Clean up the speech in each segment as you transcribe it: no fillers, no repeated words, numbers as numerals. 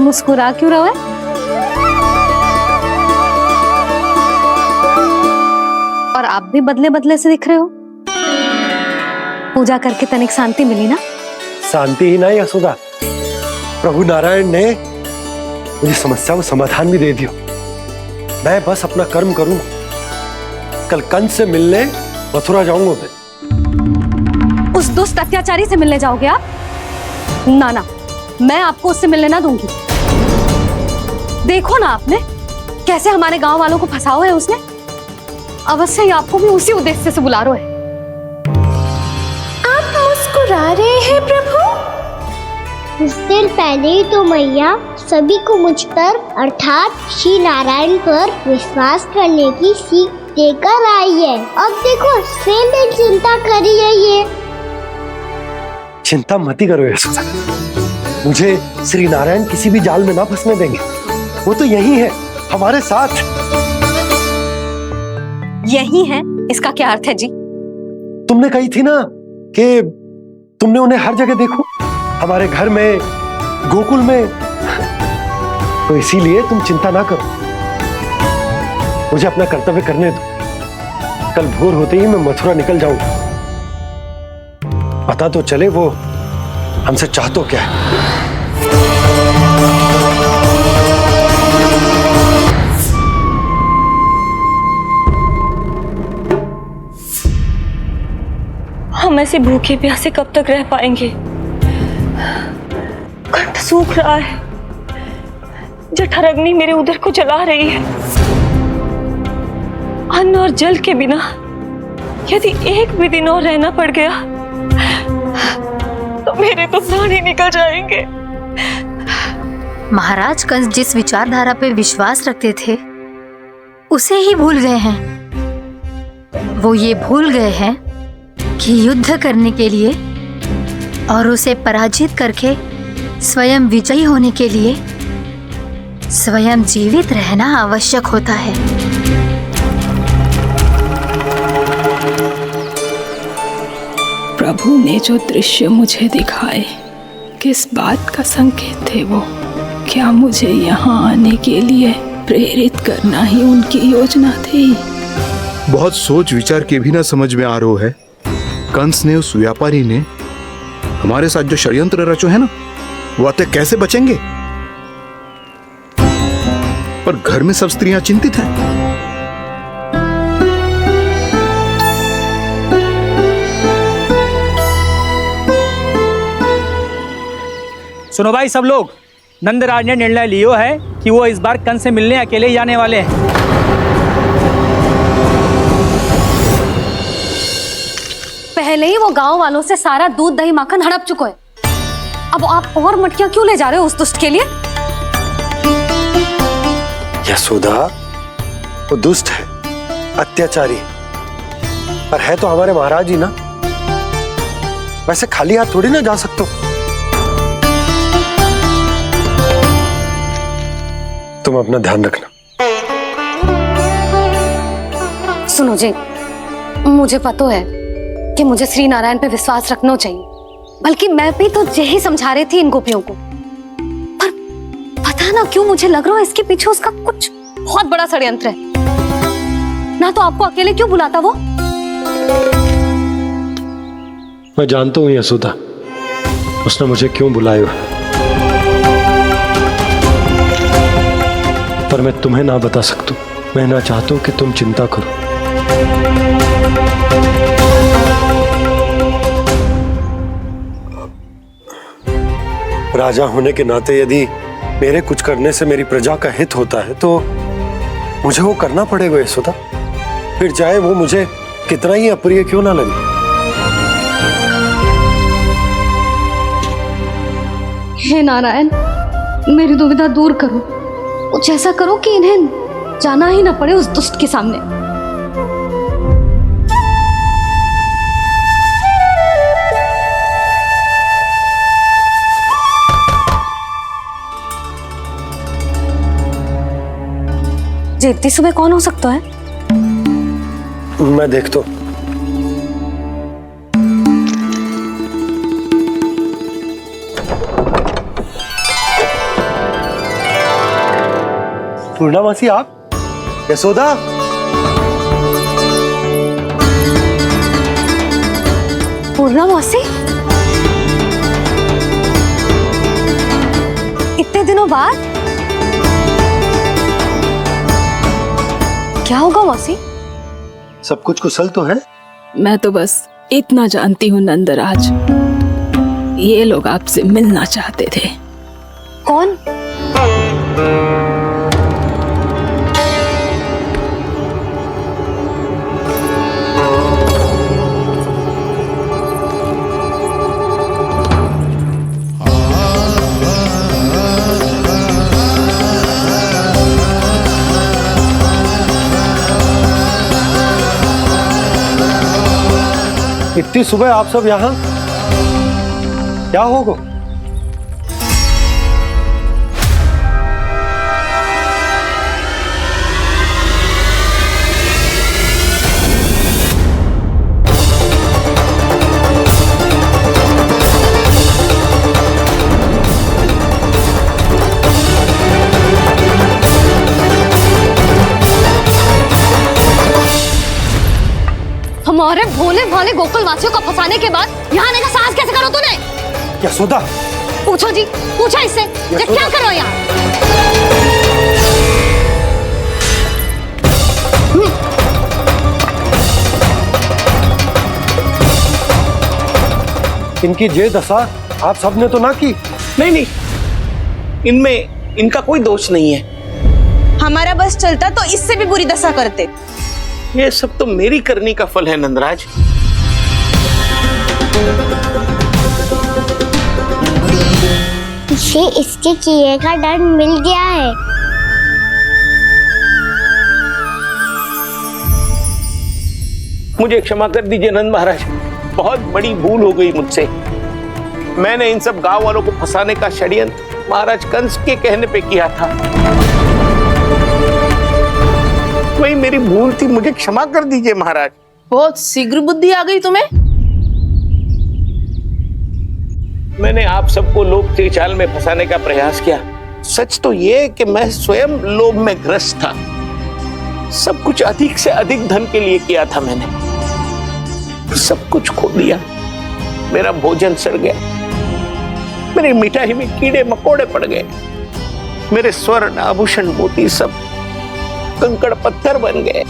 मुस्कुरा क्यों रहे हो? और आप भी बदले बदले से दिख रहे हो। पूजा करके तनिक शांति मिली ना? शांति ही नहीं यशोदा, प्रभु नारायण ने मुझे समस्या को समाधान भी दे दिया। मैं बस अपना कर्म करूं। कल कंस से मिलने मथुरा जाऊंगा मैं। उस दुष्ट अत्याचारी से मिलने जाओगे आप? ना ना, मैं आपको उससे मिलने ना दूंगी। देखो ना आपने कैसे हमारे गांव वालों को फंसा हुआ है उसने। अवश्य ही आपको भी उसी उद्देश्य से बुला रहा है। आप मुस्कुरा रहे हैं प्रभु? कुछ देर पहले ही तो मैया सभी को मुझ पर अर्थात श्री नारायण पर विश्वास करने की सीख देकर आई है। अब देखो स्वयं भी चिंता करी है ये। चिंता मत ही करो यशोदा, मुझे श्री नारायण किसी भी जाल में ना फंसने देंगे। वो तो यही है हमारे साथ। यही है, इसका क्या अर्थ है जी? तुमने कही थी ना कि तुमने उन्हें हर जगह देखो, हमारे घर में, गोकुल में। तो इसीलिए तुम चिंता ना करो, मुझे अपना कर्तव्य करने दो। कल भोर होते ही मैं मथुरा निकल जाऊंगा। पता तो चले वो हमसे चाहतो क्या है। हम ऐसे भूखे प्यासे कब तक रह पाएंगे? कंठ सूख रहा है, जठराग्नि मेरे उदर को जला रही है। अन्न और जल के बिना यदि एक भी दिन और रहना पड़ गया तो मेरे तो प्राण ही निकल जाएंगे। महाराज कंस जिस विचारधारा पे विश्वास रखते थे उसे ही भूल गए हैं। वो ये भूल गए हैं कि युद्ध करने के लिए और उसे पराजित करके स्वयं विजयी होने के लिए स्वयं जीवित रहना आवश्यक होता है। प्रभु ने जो दृश्य मुझे दिखाए किस बात का संकेत थे वो? क्या मुझे यहाँ आने के लिए प्रेरित करना ही उनकी योजना थी? बहुत सोच विचार के भी ना समझ में आ रहा है। कंस ने, उस व्यापारी ने हमारे साथ जो षड्यंत्र रचो है ना, वो आते कैसे बचेंगे? पर घर में सब स्त्रियां चिंतित हैं। सुनो भाई सब लोग, नंदराज ने निर्णय लियो है कि वो इस बार कंस से मिलने अकेले जाने वाले हैं। पहले ही वो गांव वालों से सारा दूध दही माखन हड़प चुका है। अब आप और मटकियां क्यों ले जा रहे हो उस दुष्ट के लिए? यशोदा, वो दुष्ट है, अत्याचारी, पर है तो हमारे महाराज ही ना। वैसे खाली हाथ थोड़ी ना जा सकते हो। तुम अपना ध्यान रखना। सुनो जी, मुझे पता है कि मुझे श्री नारायण पे विश्वास रखना चाहिए, बल्कि मैं भी तो यही समझा रही थी इन गोपियों को। पर पता ना क्यों मुझे लग रहा है इसके पीछे उसका कुछ बहुत बड़ा षड्यंत्र है। ना तो आपको अकेले क्यों बुलाता वो? मैं जानता हूं यशोदा, उसने मुझे क्यों बुलाया, पर मैं तुम्हें ना बता सकता। मैं ना चाहता हूं कि तुम चिंता करो। राजा होने के नाते यदि मेरे कुछ करने से मेरी प्रजा का हित होता है तो मुझे वो करना पड़ेगा यशोदा, फिर चाहे वो मुझे कितना ही अप्रिय क्यों ना लगे। हे नारायण, मेरी दुविधा दूर करो। कुछ ऐसा करो कि इन्हें जाना ही ना पड़े उस दुष्ट के सामने। जी इतनी सुबह कौन हो सकता है? मैं देखता हूं। पूर्णा मासी, आप? यशोदा, पूर्णा मौसी, इतने दिनों बाद क्या होगा मौसी? सब कुछ कुशल तो है? मैं तो बस इतना जानती हूँ नंदराज, ये लोग आपसे मिलना चाहते थे। कौन? इतनी सुबह आप सब यहाँ? क्या होगा? हमारे भोले भाले गोकुल वासियों को फंसाने के बाद यहाँ आने का साहस कैसे करो तूने? यशोदा, पूछो जी, पूछो इससे, ये क्या करो यहाँ? इनकी ये दशा आप सबने तो ना की? नहीं नहीं, इनमें इनका कोई दोष नहीं है। हमारा बस चलता तो इससे भी बुरी दशा करते। ये सब तो मेरी करनी का फल है नंदराज। इसे इसके किए का दंड मिल गया है। मुझे क्षमा कर दीजिए नंद महाराज, बहुत बड़ी भूल हो गई मुझसे। मैंने इन सब गांव वालों को फंसाने का षड्यंत्र महाराज कंस के कहने पे किया था। वही मेरी भूल थी, मुझे क्षमा कर दीजिए महाराज। बहुत शीघ्र बुद्धि आ गई तुम्हें। मैंने आप सबको लोभ के चाल में फंसाने का प्रयास किया। सच तो ये कि मैं स्वयं लोभ में ग्रस्त था। सब कुछ अधिक से अधिक धन के लिए किया था मैंने। सब कुछ खो दिया। मेरा भोजन सड़ गया, मेरी मिठाई में कीड़े मकोड़े पड़ गए, मेरे स्वर्ण आभूषण मोती सब कंकड़ पत्थर बन गए।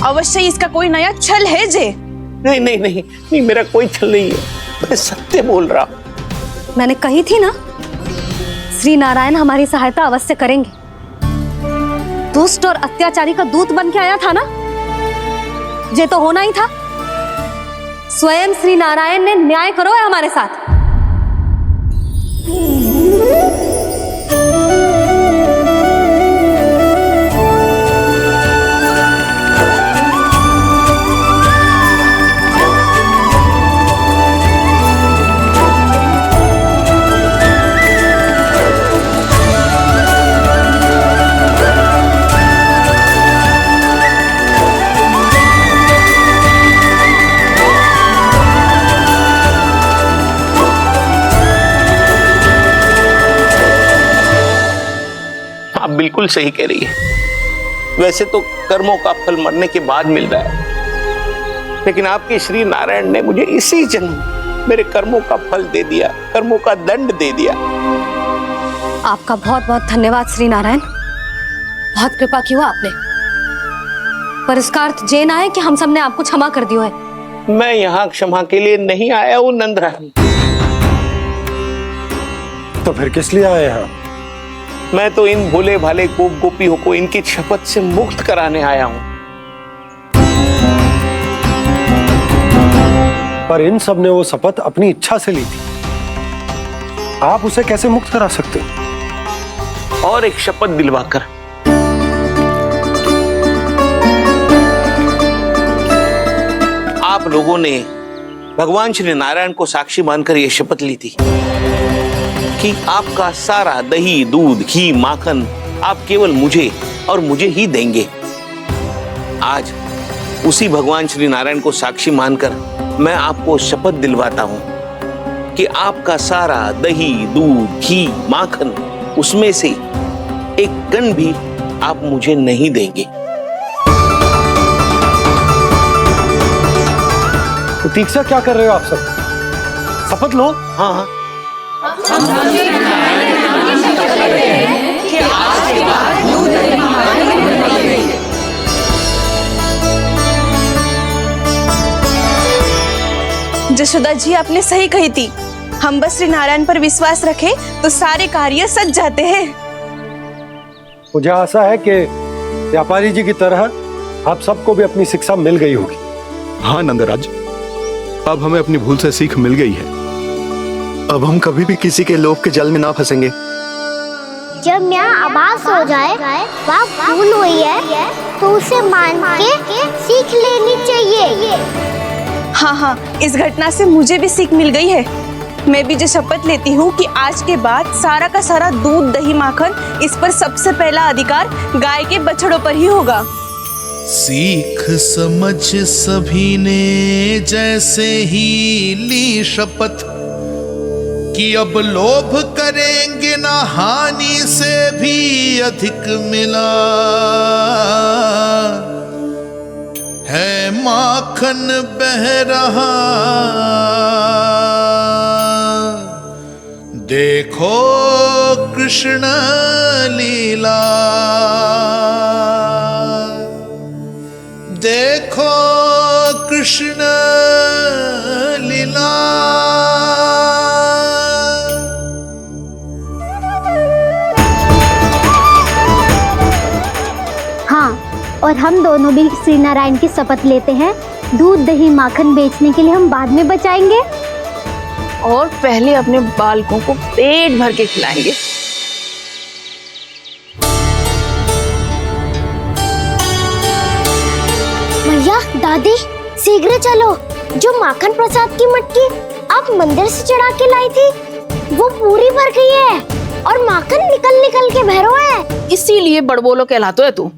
अवश्य इसका कोई नया छल है जे। नहीं नहीं नहीं नहीं, मेरा कोई छल नहीं है, मैं सत्य बोल रहा हूं। मैंने कही थी ना, श्री नारायण हमारी सहायता अवश्य करेंगे। दुष्ट और अत्याचारी का दूत बन के आया था ना, ये तो होना ही था। स्वयं श्री नारायण ने न्याय करो है हमारे साथ। आप बिल्कुल सही कह रही है। वैसे तो कर्मों का फल मरने के बाद मिल रहा है, लेकिन आपके श्री नारायण ने मुझे इसी जन्म मेरे कर्मों का फल दे दिया, कर्मों का दंड दे दिया। आपका बहुत बहुत धन्यवाद श्री नारायण, बहुत कृपा की हो आपने। पर इसका अर्थ ये ना है कि हम सबने आपको क्षमा कर दिया है। मैं यहाँ क्षमा के लिए नहीं आया हूँ नंदरानी। तो फिर किस लिए आए हैं? मैं तो इन भोले भाले गोप गोपियों को इनकी शपथ से मुक्त कराने आया हूँ। पर इन सब ने वो शपथ अपनी इच्छा से ली थी, आप उसे कैसे मुक्त करा सकते? और एक शपथ दिलवाकर। आप लोगों ने भगवान श्री नारायण को साक्षी मानकर यह शपथ ली थी कि आपका सारा दही, दूध, घी, माखन आप केवल मुझे और मुझे ही देंगे। आज उसी भगवान श्री नारायण को साक्षी मानकर मैं आपको शपथ दिलवाता हूं कि आपका सारा दही, दूध, घी, माखन, उसमें से एक कण भी आप मुझे नहीं देंगे। तो तीक्षा क्या कर रहे हो आप सब? शपथ लो। हाँ हाँ। जशोदा जी, आपने सही कही थी। हम बस श्री नारायण पर विश्वास रखें तो सारे कार्य सज जाते हैं। मुझे आशा है कि व्यापारी जी की तरह आप सबको भी अपनी शिक्षा मिल गई होगी। हाँ नंदराज, अब हमें अपनी भूल से सीख मिल गई है। अब हम कभी भी किसी के लोभ के जाल में ना फंसेंगे। जब यहाँ आभास हो जाए वह भूल हुई है तो उसे मान के सीख लेनी चाहिए। हाँ हाँ, इस घटना से मुझे भी सीख मिल गई है। मैं भी जो शपथ लेती हूँ कि आज के बाद सारा का सारा दूध दही माखन इस पर सबसे पहला अधिकार गाय के बछड़ों पर ही होगा। सीख समझ सभी ने जैसे ही ली शपथ कि अब लोभ करेंगे ना हानि से भी अधिक मिला है माखन बह रहा देखो कृष्ण लीला देखो कृष्ण लीला। हाँ, और हम दोनों भी श्री नारायण की शपथ लेते हैं, दूध दही माखन बेचने के लिए हम बाद में बचाएंगे और पहले अपने बालकों को पेट भर के खिलाएंगे। भैया दादी शीघ्र चलो, जो माखन प्रसाद की मटकी आप मंदिर से चढ़ा के लाई थी वो पूरी भर गई है और माखन निकल निकल के भरो है। इसीलिए बड़बोलो कहलाते है तू।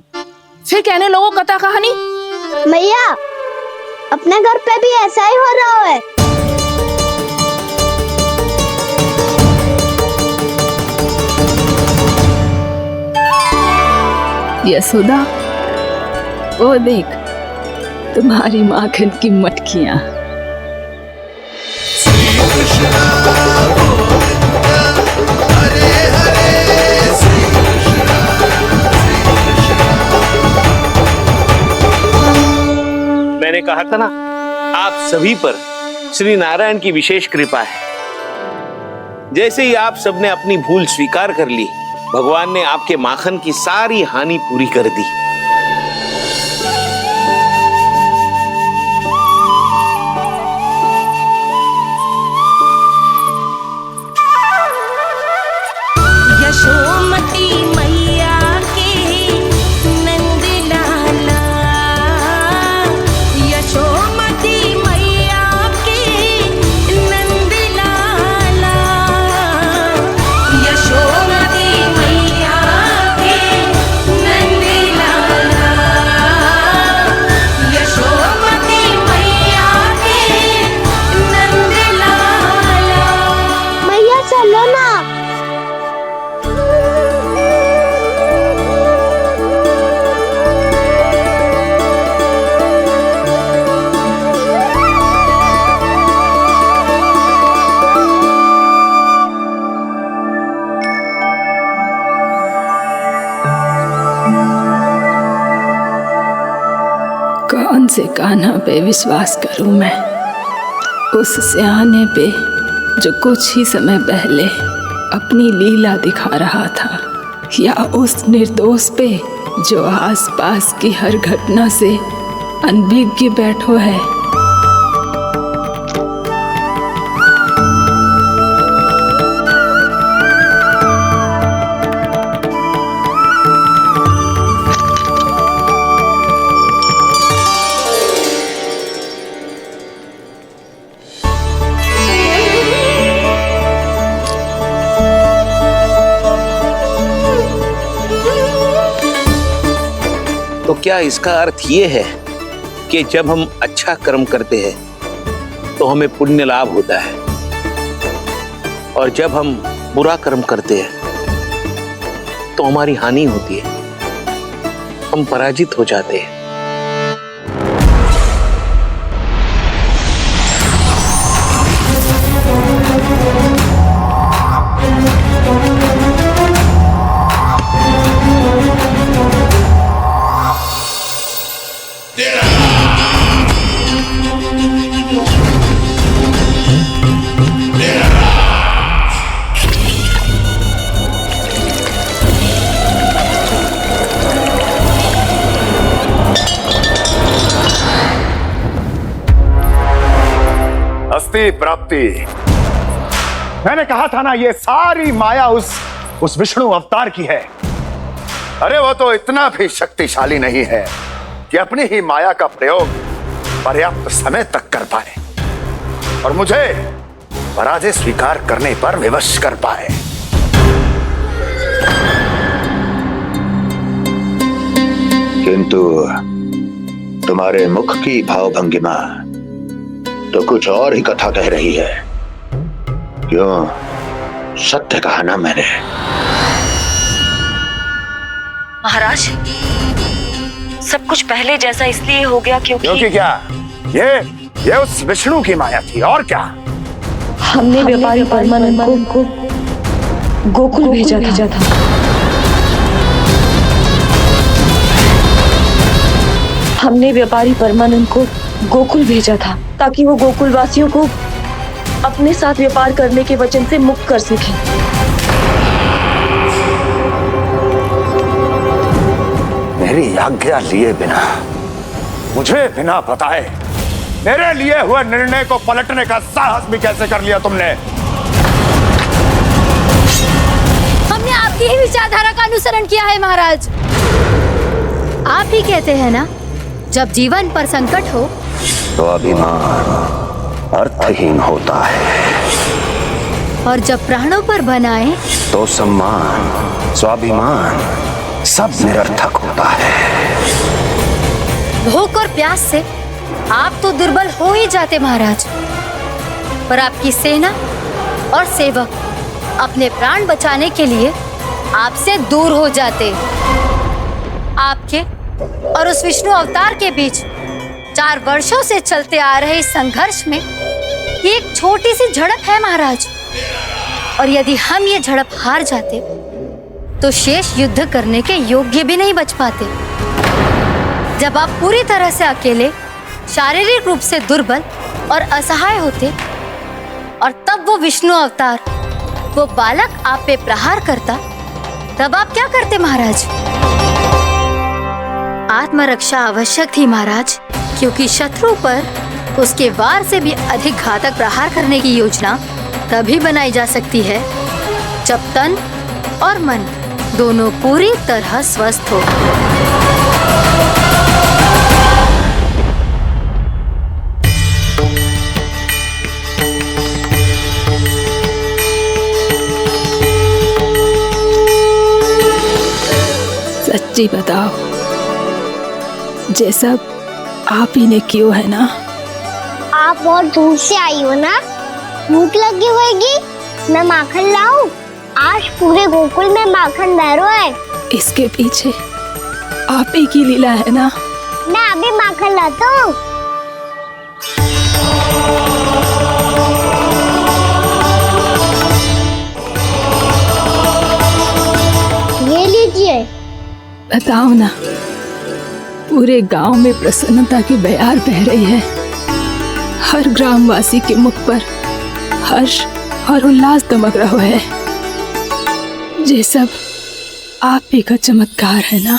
फिर कहने लोगों कथा कहानी। भैया अपने घर पे भी ऐसा ही हो रहा है। यशोदा, वो देख तुम्हारी माखन की मटकियां। मैंने कहा था ना, आप सभी पर श्री नारायण की विशेष कृपा है। जैसे ही आप सबने अपनी भूल स्वीकार कर ली, भगवान ने आपके माखन की सारी हानि पूरी कर दी। यशोमती मैया के नंद लाला, यशोमती मैया के नंद लाला, यशोमती मैया के नंद लाला, यशोमती मैया के नंद लाला। मैया चलो ना। कौन से कान्हा पे विश्वास करूं मैं? उस सियाने पे जो कुछ ही समय पहले अपनी लीला दिखा रहा था, या उस निर्दोष पे जो आसपास की हर घटना से अनभिज्ञ बैठो है? तो क्या इसका अर्थ ये है कि जब हम अच्छा कर्म करते हैं तो हमें पुण्य लाभ होता है, और जब हम बुरा कर्म करते हैं तो हमारी हानि होती है? हम पराजित हो जाते हैं। अस्ति प्राप्ति। मैंने कहा था ना, ये सारी माया उस विष्णु अवतार की है। अरे वो तो इतना भी शक्तिशाली नहीं है कि अपनी ही माया का प्रयोग पर्याप्त समय तक कर पाए और मुझे पराजय स्वीकार करने पर विवश कर पाए। किंतु तुम्हारे मुख की भावभंगिमा तो कुछ और ही कथा कह रही है। क्यों? सत्य कहा ना मैंने। महाराज, सब कुछ पहले जैसा इसलिए हो गया क्योंकि क्या? ये उस विष्णु की माया थी, और क्या? हमने व्यापारी परमानंद को गोकुल भेजा था। हमने व्यापारी परमानंद को गोकुल भेजा था ताकि वो गोकुल वासियों को अपने साथ व्यापार करने के वचन से मुक्त कर सके। मेरी आज्ञा लिए बिना, मुझे बिना बताए मेरे लिए हुए निर्णय को पलटने का साहस भी कैसे कर लिया तुमने? हमने आपकी ही विचारधारा का अनुसरण किया है महाराज। आप ही कहते हैं ना, जब जीवन पर संकट हो तो अभिमान अर्थहीन होता है, और जब प्राणों पर बनाए तो सम्मान स्वाभिमान सब निरर्थक होता है। भूख और प्यास से आप तो दुर्बल हो ही जाते महाराज, पर आपकी सेना और सेवक अपने प्राण बचाने के लिए आपसे दूर हो जाते। आपके और उस विष्णु अवतार के बीच 4 वर्षों से चलते आ रहे इस संघर्ष में ये एक छोटी सी झड़प है महाराज, और यदि हम ये झड़प हार जाते तो शेष युद्ध करने के योग्य भी नहीं बच पाते। जब आप पूरी तरह से अकेले, शारीरिक रूप से दुर्बल और असहाय होते, और तब वो विष्णु अवतार, वो बालक आप पे प्रहार करता, तब आप क्या करते महाराज? आत्मरक्षा आवश्यक थी महाराज, क्योंकि शत्रु पर उसके वार से भी अधिक घातक प्रहार करने की योजना तभी बनाई जा सकती है जब तन और मन दोनों पूरी तरह स्वस्थ हो। सच्ची बताओ, ये सब आप ही ने क्यों है ना? आप और दूर से आई हो ना, भूख लगी होगी। मैं माखन लाऊं? आज पूरे गोकुल में माखन बह रहा है। इसके पीछे आप ही की लीला है ना? मैं अभी माखन लाता हूँ। ये लीजिए। बताओ ना, पूरे गांव में प्रसन्नता की बयार बह रही है। हर ग्रामवासी के मुख पर हर्ष और उल्लास दमक रहा है। ये सब आप ही का चमत्कार है ना?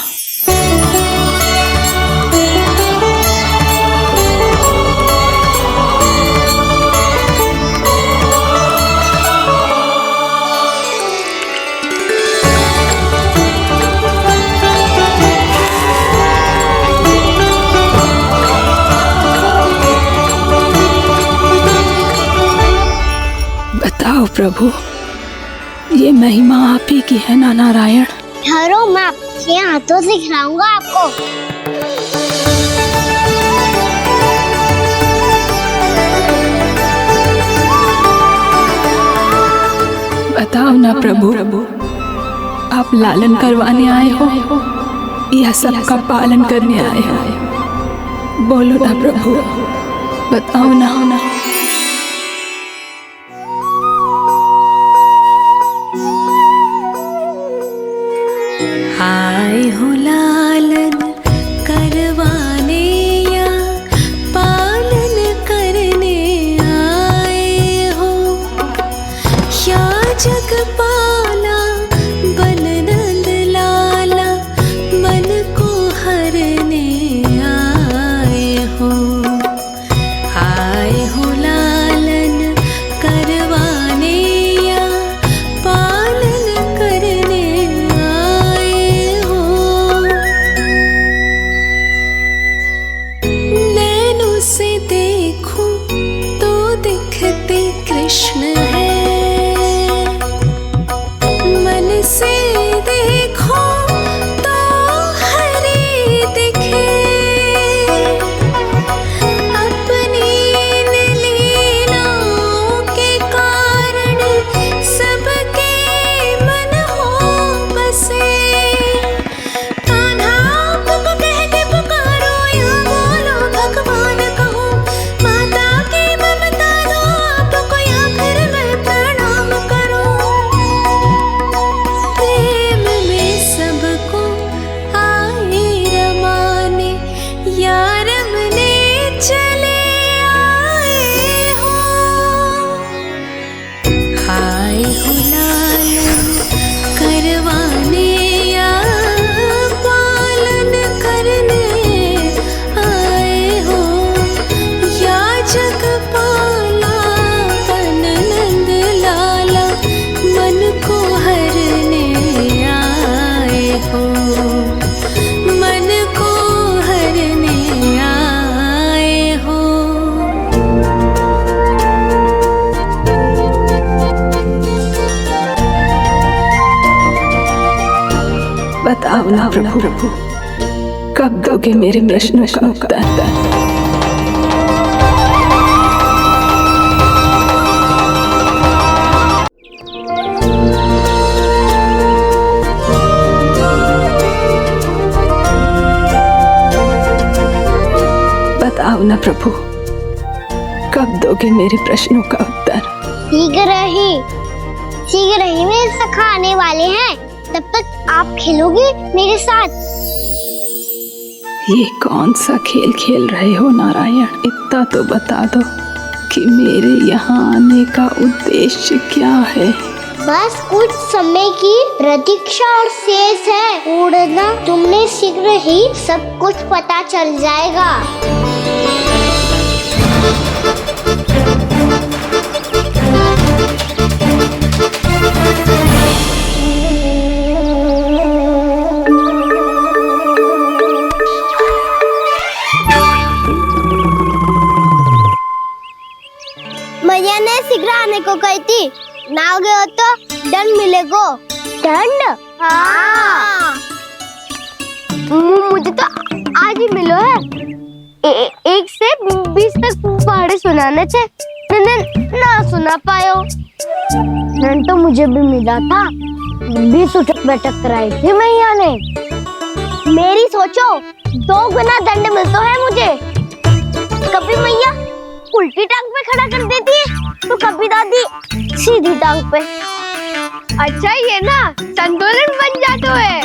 बताओ प्रभु, ये महिमा आप ही की है ना नारायण? ठहरो, मैं आपके हाथों से खिलाऊंगा आपको। बताओ ना प्रभु, आप लालन करवाने आए हो या सबका पालन करने आए हो? बोलो ना प्रभु, बताओ ना। आए हो लालन करवाने या पालन करने आए हो, या जगपाला बन नंद लाला मन को हरने आए हो। आए हो लालन करवाने या पालन करने आए हो। नैनों से देखूं तो दिखते कृष्ण है, मन से देखो तो हरि दिखे। अपनी इन लीलाओं के कारण सबके मन हो बसे। कान्हा आपको कह के पुकारो या बोलो भगवान कहो, माता की ममता दो आपको या फिर मैं प्रणाम करूं। प्रेम में सबको आए रमाने, या रमने चले आए हो। आए हो लालन करवाने या पालन करने आए हो, या जगपाला बन नंद लाला मन को हरने आए हो। मन को हरने आए हो। बताओ ना प्रभु, कब दोगे मेरे प्रश्नों का उत्तर? बताओ ना प्रभु, कब दोगे मेरे प्रश्नों का उत्तर? शीघ्र ही मेरे सखा आने वाले हैं, तब तक आप खेलोगे मेरे साथ। ये कौन सा खेल खेल रहे हो नारायण? इतना तो बता दो कि मेरे यहाँ आने का उद्देश्य क्या है? बस कुछ समय की प्रतीक्षा और शेष है। उड़ना तुमने शीघ्र ही सब कुछ पता चल जाएगा। मैया ने शीघ्र आने को कही थी, ना हो गए हो तो दंड मिलेगा। दंड? हाँ। मुझे तो आज ही मिलो है। 1 से 20 तक पहाड़े सुनाने थे, ना सुना पायो। दंड तो मुझे भी मिला था, 20 उठक बैठक कराई थी मैया ने। मेरी सोचो 2 गुना दंड मिलता है मुझे। कभी मैया उल्टी टांग पे खड़ा कर देती है, तो कभी दादी सीधी टांग पे। अच्छा ये ना संतुलन बन जाता है।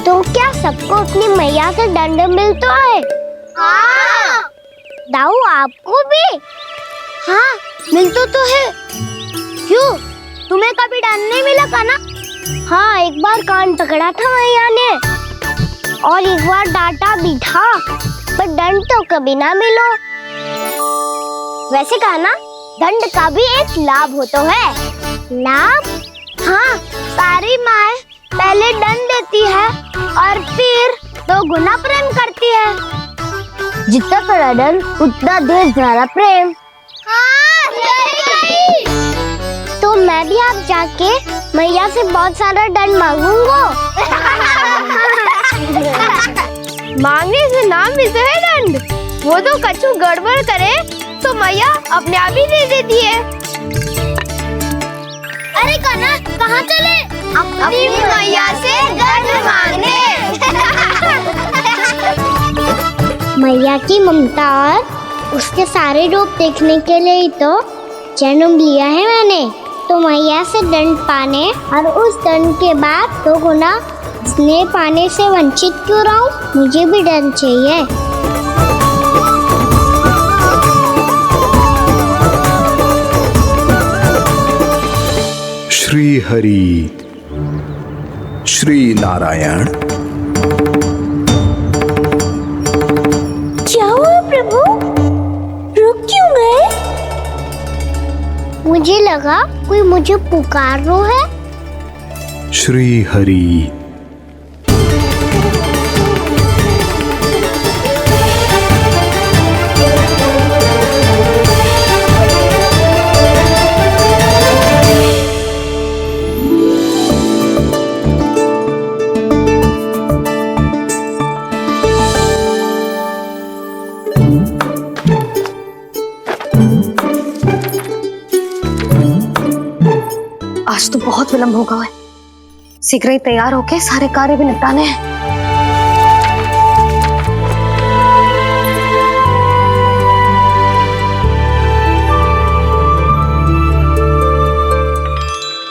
तो क्या सबको अपनी मैया से दंड मिलता है? हाँ। दाऊ आपको भी? हाँ मिलता तो है। क्यों, तुम्हें कभी दंड नहीं मिला का ना? हाँ, एक बार कान पकड़ा था मैया ने और एक बार डांटा भी था, पर दंड तो कभी ना मिलो। वैसे कहा ना, दंड का भी एक लाभ होता है। लाभ? हाँ, सारी माँ पहले दंड देती है और फिर 2 गुना प्रेम करती है। जितना बड़ा दंड उतना ढेर सारा प्रेम। हाँ, सही। तो मैं भी आप जाके मैया से बहुत सारा दंड मांगूंगा। मांगने से नाम मिलता है दंड। वो तो कछु गड़बड़ करे तो मैया अपने आप ही दे देती है। अरे कान्हा कहाँ चले? अपनी मैया से गज मांगने। मैया की ममता और उसके सारे रूप देखने के लिए ही तो जन्म लिया है मैंने। तो मैया से दंड पाने और उस दंड के बाद 2 गुना स्नेह पाने से वंचित क्यों रहूं? मुझे भी दंड चाहिए। श्री हरि श्री नारायण। क्या हुआ प्रभु? रुक क्यों गए? मुझे लगा कोई मुझे पुकार रहा है। श्री हरि। आज तो बहुत विलंब होगा है। शीघ्र ही तैयार होके सारे कार्य भी निपटाने हैं।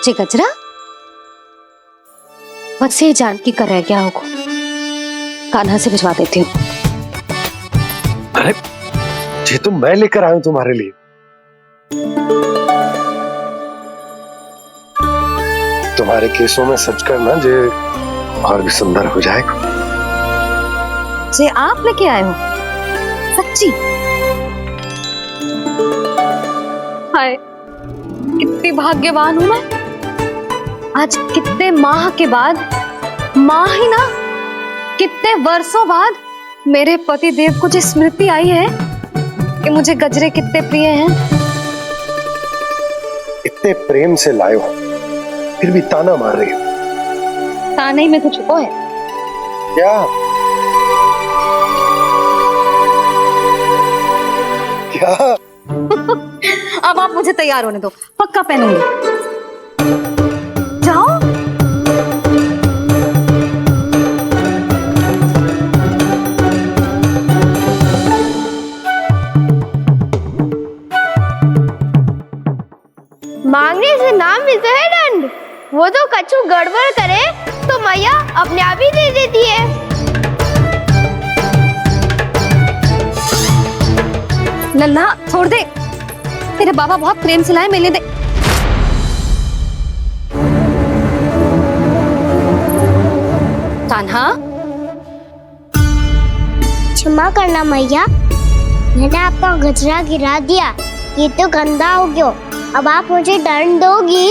जी गजरा, बस ये जान की कर रह गया होगा। कान्हा से भिजवा देती हूँ। अरे ये तो मैं लेकर आया हूं तुम्हारे लिए। तुम्हारे केसों में सच करना जे और भी सुंदर हो जाएगा। जे आप लेके आए हो? सच्ची? हाय, कितनी भाग्यवान हूं मैं। आज कितने माह के बाद, माह ही ना, कितने वर्षों बाद मेरे पति देव को जो स्मृति आई है कि मुझे गजरे कितने प्रिय हैं। इतने प्रेम से लाए हो, फिर भी ताना मार रही हो। ताने में कुछ छुपो है क्या? क्या? अब आप मुझे तैयार होने दो, पक्का पहनूंगी। जाओ। मांगने से नाम मिलता है दंड। वो तो कछु गड़बड़ करे तो मैया अपने आप ही दे देती है। नन्हा छोड़ दे, तेरे बाबा बहुत प्रेम से लाए, मिलने दे। कान्हा, क्षमा करना मैया, मैंने आपका गजरा गिरा दिया। ये तो गंदा हो गया। अब आप मुझे दंड दोगी?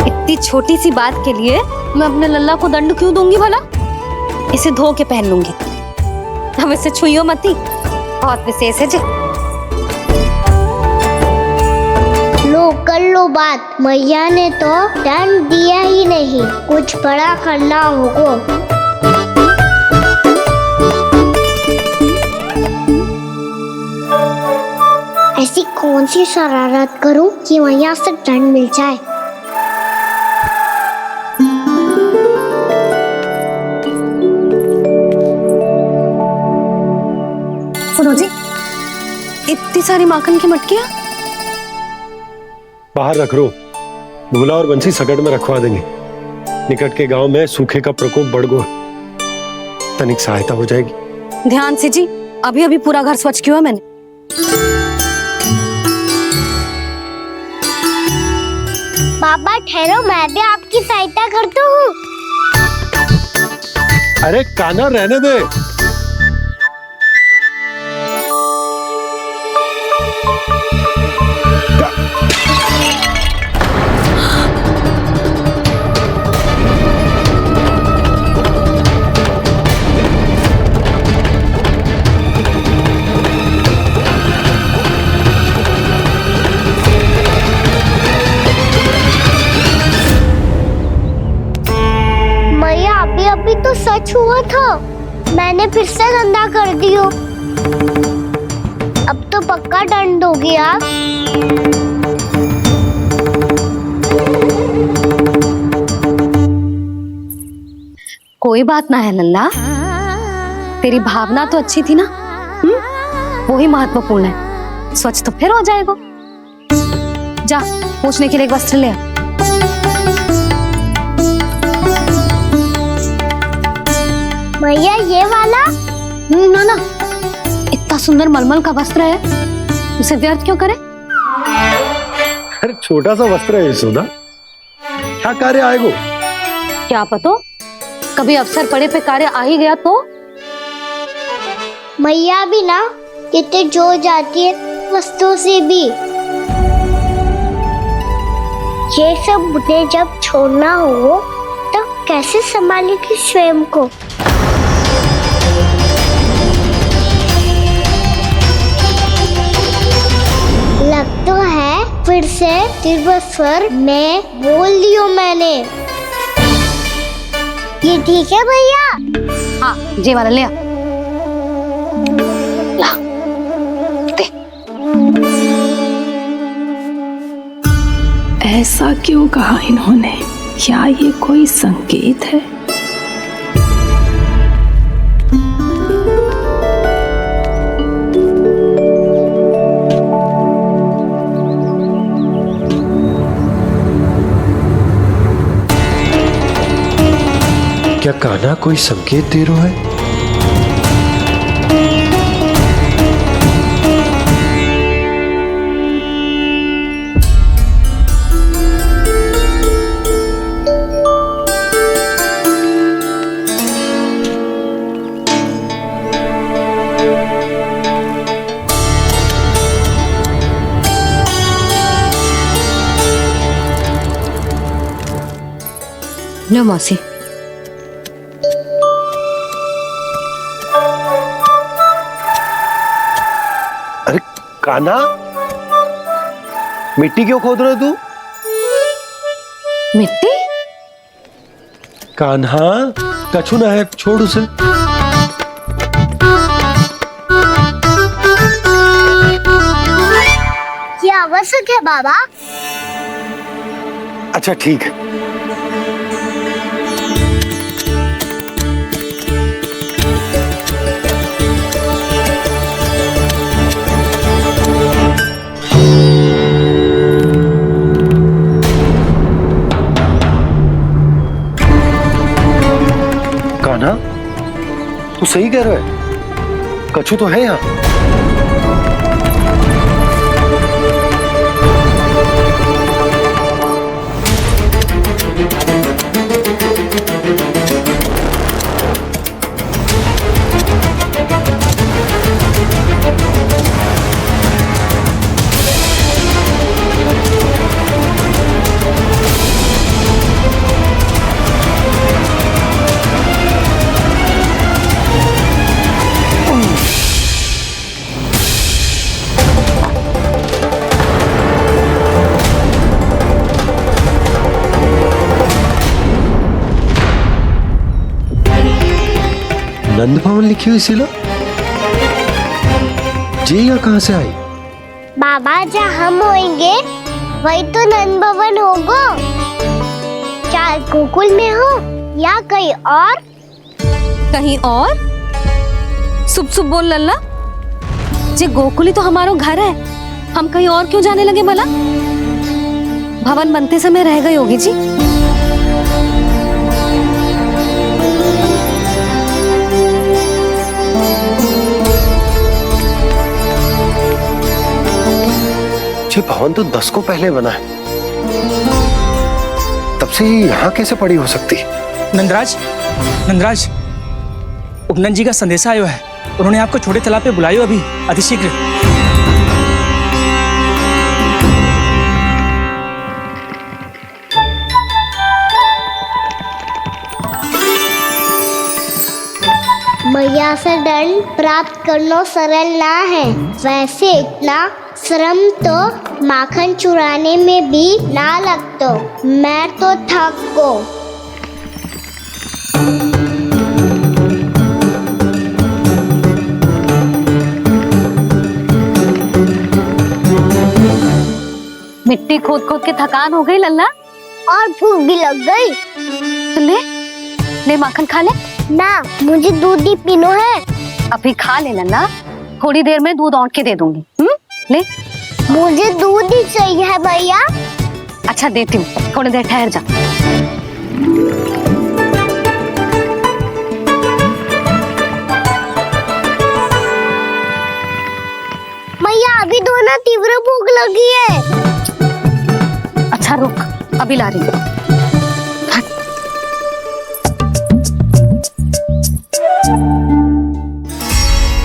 इतनी छोटी सी बात के लिए मैं अपने लल्ला को दंड क्यों दूंगी भला? इसे धो के पहन लूंगी। अब इसे छुइयो मती, बहुत विशेष है जी। लो कर लो बात, मैया ने तो दंड दिया ही नहीं, कुछ बड़ा करना होगा। ऐसी कौन सी शरारत करूं कि मैया से दंड मिल जाए? सुनो जी, इतनी सारी माखन की मटकियां बाहर रख रो, भूला और बंसी सकट में रखवा देंगे। निकट के गांव में सूखे का प्रकोप बढ़ गया, तनिक सहायता हो जाएगी। ध्यान से जी, अभी अभी पूरा घर स्वच्छ किया है मैंने। बाबा ठहरो, मैं भी आपकी सहायता करता हूँ। अरे कान्हा रहने दे। फिर से गंदा कर दियो। अब तो पक्का दंड दोगे आप। कोई बात ना है लल्ला, तेरी भावना तो अच्छी थी ना, वही महत्वपूर्ण है। स्वच्छ तो फिर हो जाएगा। जा पूछने के लिए एक वस्त्र ले आ। भैया ये वाला? ना ना, इतना सुंदर मलमल का वस्त्र है, उसे व्यर्थ क्यों करे? अरे छोटा सा वस्त्र है यशोदा, क्या कार्य आएगा? क्या पता, कभी अवसर पड़े पे कार्य आ ही गया तो। मैया भी ना कितने जो जाती है वस्तुओं से भी। ये सब मुझे जब छोड़ना हो तो कैसे संभालेगी स्वयं को? लग तो है फिर से तिरस्वर में बोल दियो मैंने। ये ठीक है भैया? हाँ, ये वाला ले आ। ला, दे। ऐसा क्यों कहा इन्होंने? क्या ये कोई संकेत है? क्या कान्हा कोई संकेत दे रहा है? लो मौसी। अरे कान्हा, मिट्टी क्यों खोद रहे तू? मिट्टी? कान्हा, कछु ना है, छोड़ उसे। ये आवश्यक है बाबा। अच्छा ठीक है। कान्हा, तू सही कह रहा है, कछु तो है यहाँ। नंद भवन लिखी हुई सिला, जी यहाँ कहाँ से आई? बाबा जहाँ हम होंगे वही तो नंद भवन होगा। चाहे गोकुल में हो या कहीं और। कहीं और? सुब सुब बोल लल्ला, जे गोकुल ही तो हमारा घर है, हम कहीं और क्यों जाने लगे भला? भवन बनते समय रह गई होगी जी। ये भवन तो 10 को पहले बना है, तब से ही यहाँ कैसे पड़ी हो सकती? नंदराज, नंदराज, उपनंद जी का संदेशा आयो है, उन्होंने आपको छोटे तालाब पे बुलायो अभी अतिशीघ्र। मैया से दंड प्राप्त करना सरल ना है। वैसे इतना श्रम तो माखन चुराने में भी ना लगतो। मैं तो थक गो। मिट्टी खोद खोद के थकान हो गई लल्ला, और भूख भी लग गई। तो ले ले माखन खा ले। ना, मुझे दूध ही पीनो है। अभी खा ले लल्ला, थोड़ी देर में दूध औंट के दे दूंगी। ले। मुझे दूध ही चाहिए है भैया। अच्छा देती हूँ, थोड़ी देर ठहर जा। भैया अभी दो ना, तीव्र भूख लगी है। अच्छा रुक, अभी ला रही हूँ।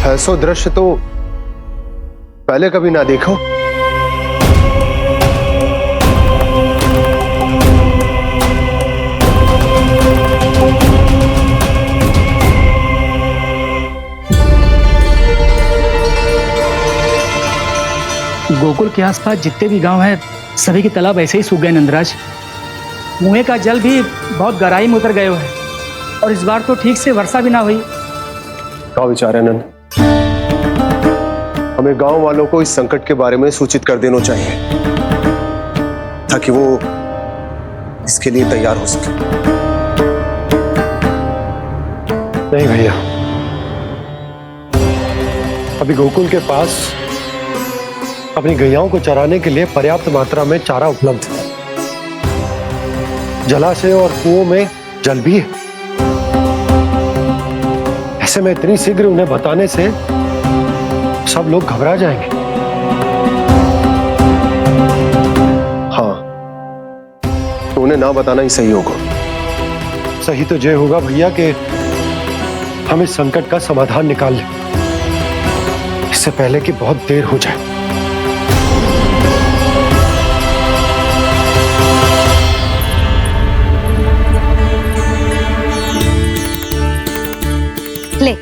ऐसा दृश्य तो पहले कभी ना देखो। गोकुल के आसपास जितने भी गांव हैं सभी के तालाब ऐसे ही सूख गए नंदराज। कुएं का जल भी बहुत गहराई में उतर गए हुए हैं और इस बार तो ठीक से वर्षा भी ना हुई। क्या विचार है नंद? हमें गांव वालों को इस संकट के बारे में सूचित कर देना चाहिए ताकि वो इसके लिए तैयार हो सके। नहीं भैया, अभी गोकुल के पास अपनी गैयाओं को चराने के लिए पर्याप्त मात्रा में चारा उपलब्ध है। जलाशय और कुओं में जल भी है। ऐसे में इतनी शीघ्र उन्हें बताने से सब लोग घबरा जाएंगे। हाँ, तो उन्हें ना बताना ही सही होगा। सही तो ये होगा भैया कि हम इस संकट का समाधान निकाल लें, इससे पहले कि बहुत देर हो जाए। ले,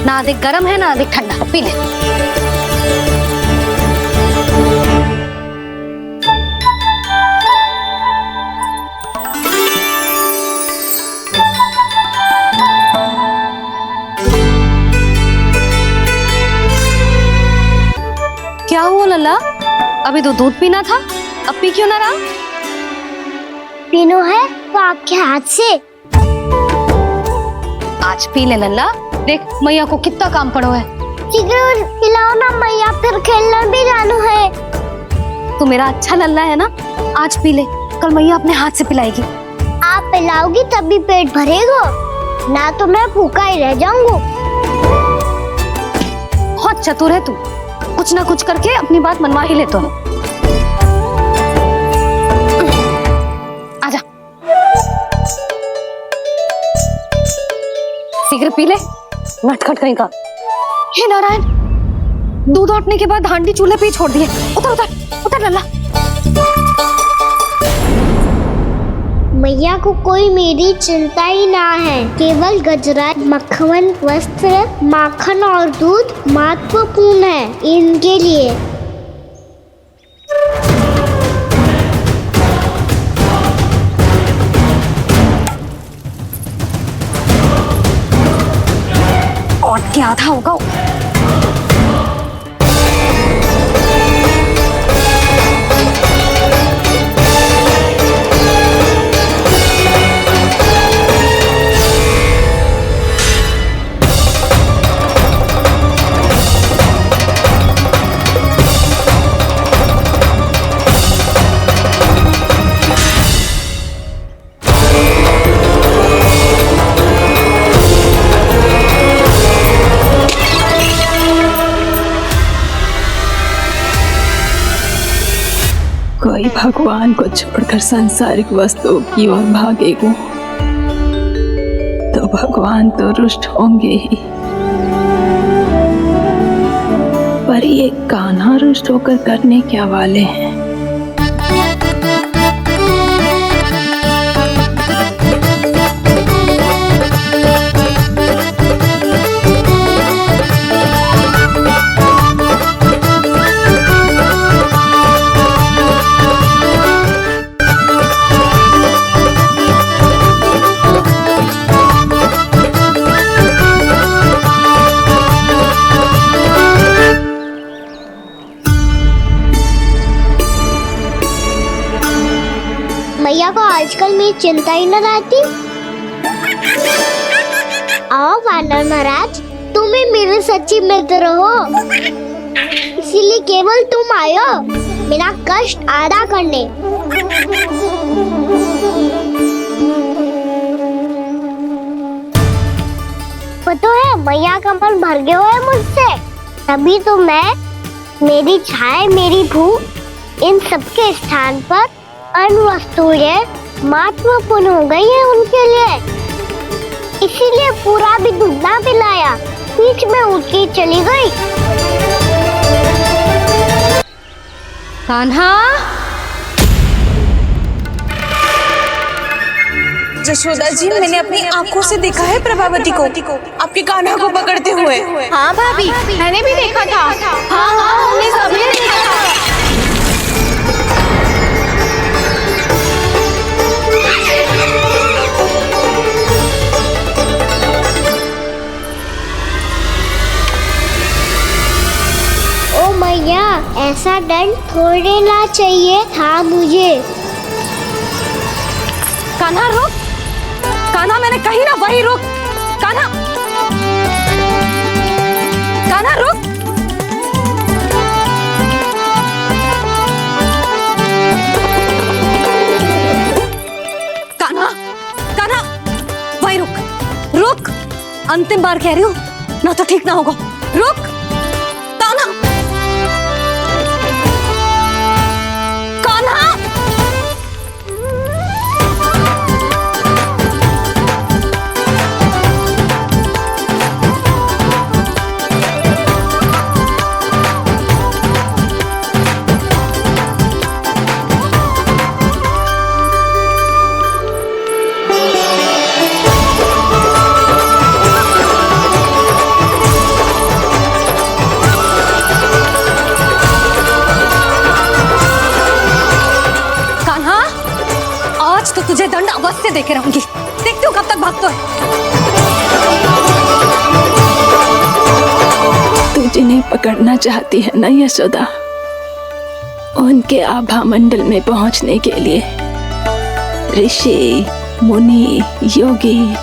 ना अधिक गर्म है ना अधिक ठंडा, पी ले। क्या हुआ लल्ला? अभी तो दूध पीना था, अब पी क्यों ना रहा? पीनो है तो आपके हाथ से। आज पी ले लल्ला, देख मैया को कितना काम पड़ो है। शीघ्र खिलाओ ना मैया, फिर खेलने भी जाना है। तू मेरा अच्छा लल्ला है ना, आज पी ले, कल मैया अपने हाथ से पिलाएगी। आप पिलाओगी तभी पेट भरेगा, ना तो मैं भूखा ही रह जाऊंगा। बहुत चतुर है तू, कुछ ना कुछ करके अपनी बात मनवा ही लेता है। आजा, शीघ्र पी ले, नटखट कहीं का। हे नारायण, दूध औटने के बाद हांडी चूल्हे पे ही छोड़ दिए। उतर उतर उतर लल्ला। मैया को कोई मेरी चिंता ही ना है, केवल गजरा, मक्खन, वस्त्र, माखन और दूध महत्वपूर्ण है इनके लिए। और क्या था होगा? कोई भगवान को छोड़कर सांसारिक वस्तुओं की ओर भागेगा तो भगवान तो रुष्ट होंगे ही, पर ये कान्हा रुष्ट होकर करने क्या वाले हैं? मैया को आजकल मेरी चिंता ही न रहती। आओ वानर महाराज, तुम ही मेरे सच्ची मित्र हो, इसीलिए केवल तुम आयो मेरा कष्ट आधा करने। पता है मैया का मन भर गया है मुझसे, तभी तो मैं, मेरी छाया, मेरी भूख, इन सबके स्थान पर अन्य वस्तुएं महत्वपूर्ण हो गई है उनके लिए। इसीलिए पूरा भी दूध ना पिलाया, बीच में उठ के चली गई। कान्हा, जशोदा जी, मैंने अपनी आंखों से देखा है प्रभावती को आपके कान्हा को पकड़ते हुए। हाँ भाभी, मैंने भी देखा था। हाँ हाँ, हमने सभी देखा था। ओ मैया, ऐसा दंड थोड़े ना चाहिए था मुझे। कान्हा रुक, कान्हा, मैंने कही ना वही रुक। कान्हा, कान्हा रुक। कान्हा, कान्हा, वही रुक, रुक। अंतिम बार कह रही हूँ, ना तो ठीक ना होगा। रुक कान्हा, कान्हा। तो तुझे दंड अवश्य देके रहूंगी। देखती हूँ कब तक भागता है। तू जिन्हें पकड़ना चाहती है ना यशोदा, उनके आभा मंडल में पहुंचने के लिए ऋषि, मुनि, योगी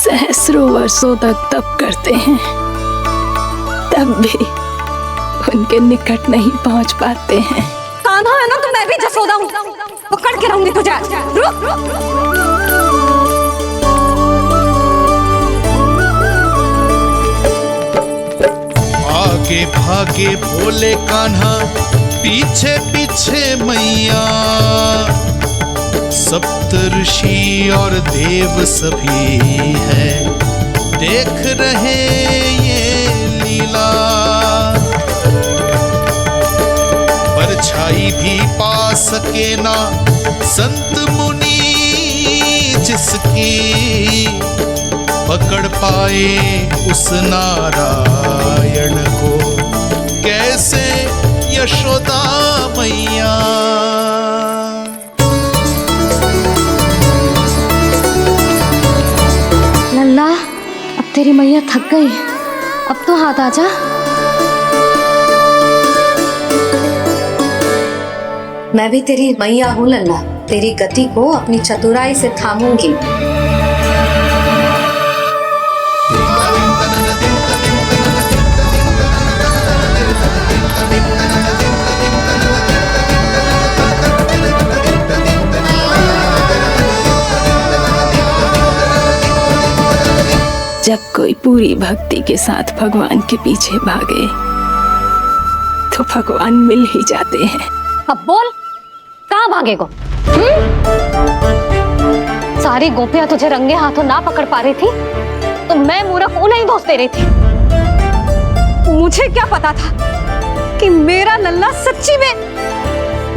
सहस्रों वर्षों तक तप करते हैं, तब भी उनके निकट नहीं पहुंच पाते हैं। कान्हा है ना, तो मैं भी जसोदा हूँ, पकड़ के रहूंगी तुझे। रुक, आगे भागे भोले कान्हा, पीछे पीछे मैया, सप्त ऋषि और देव सभी है देख रहे ये लीला। परछाई भी पा सके ना संत मुनि जिसकी, पकड़ पाए उस नारायण को कैसे यशोदा मैया। लल्ला, अब तेरी मैया थक गई, अब तो हाथ आजा। मैं भी तेरी मैया हूँ लल्ला, तेरी गति को अपनी चतुराई से थामूंगी। जब कोई पूरी भक्ति के साथ भगवान के पीछे भागे तो भगवान मिल ही जाते हैं। अब बोल, कहाँ भागेगा? सारी गोपियां तुझे रंगे हाथों ना पकड़ पा रही थी तो मैं मूर्ख उन्हें ही दोष दे रही थी। मुझे क्या पता था कि मेरा लल्ला सच्ची में।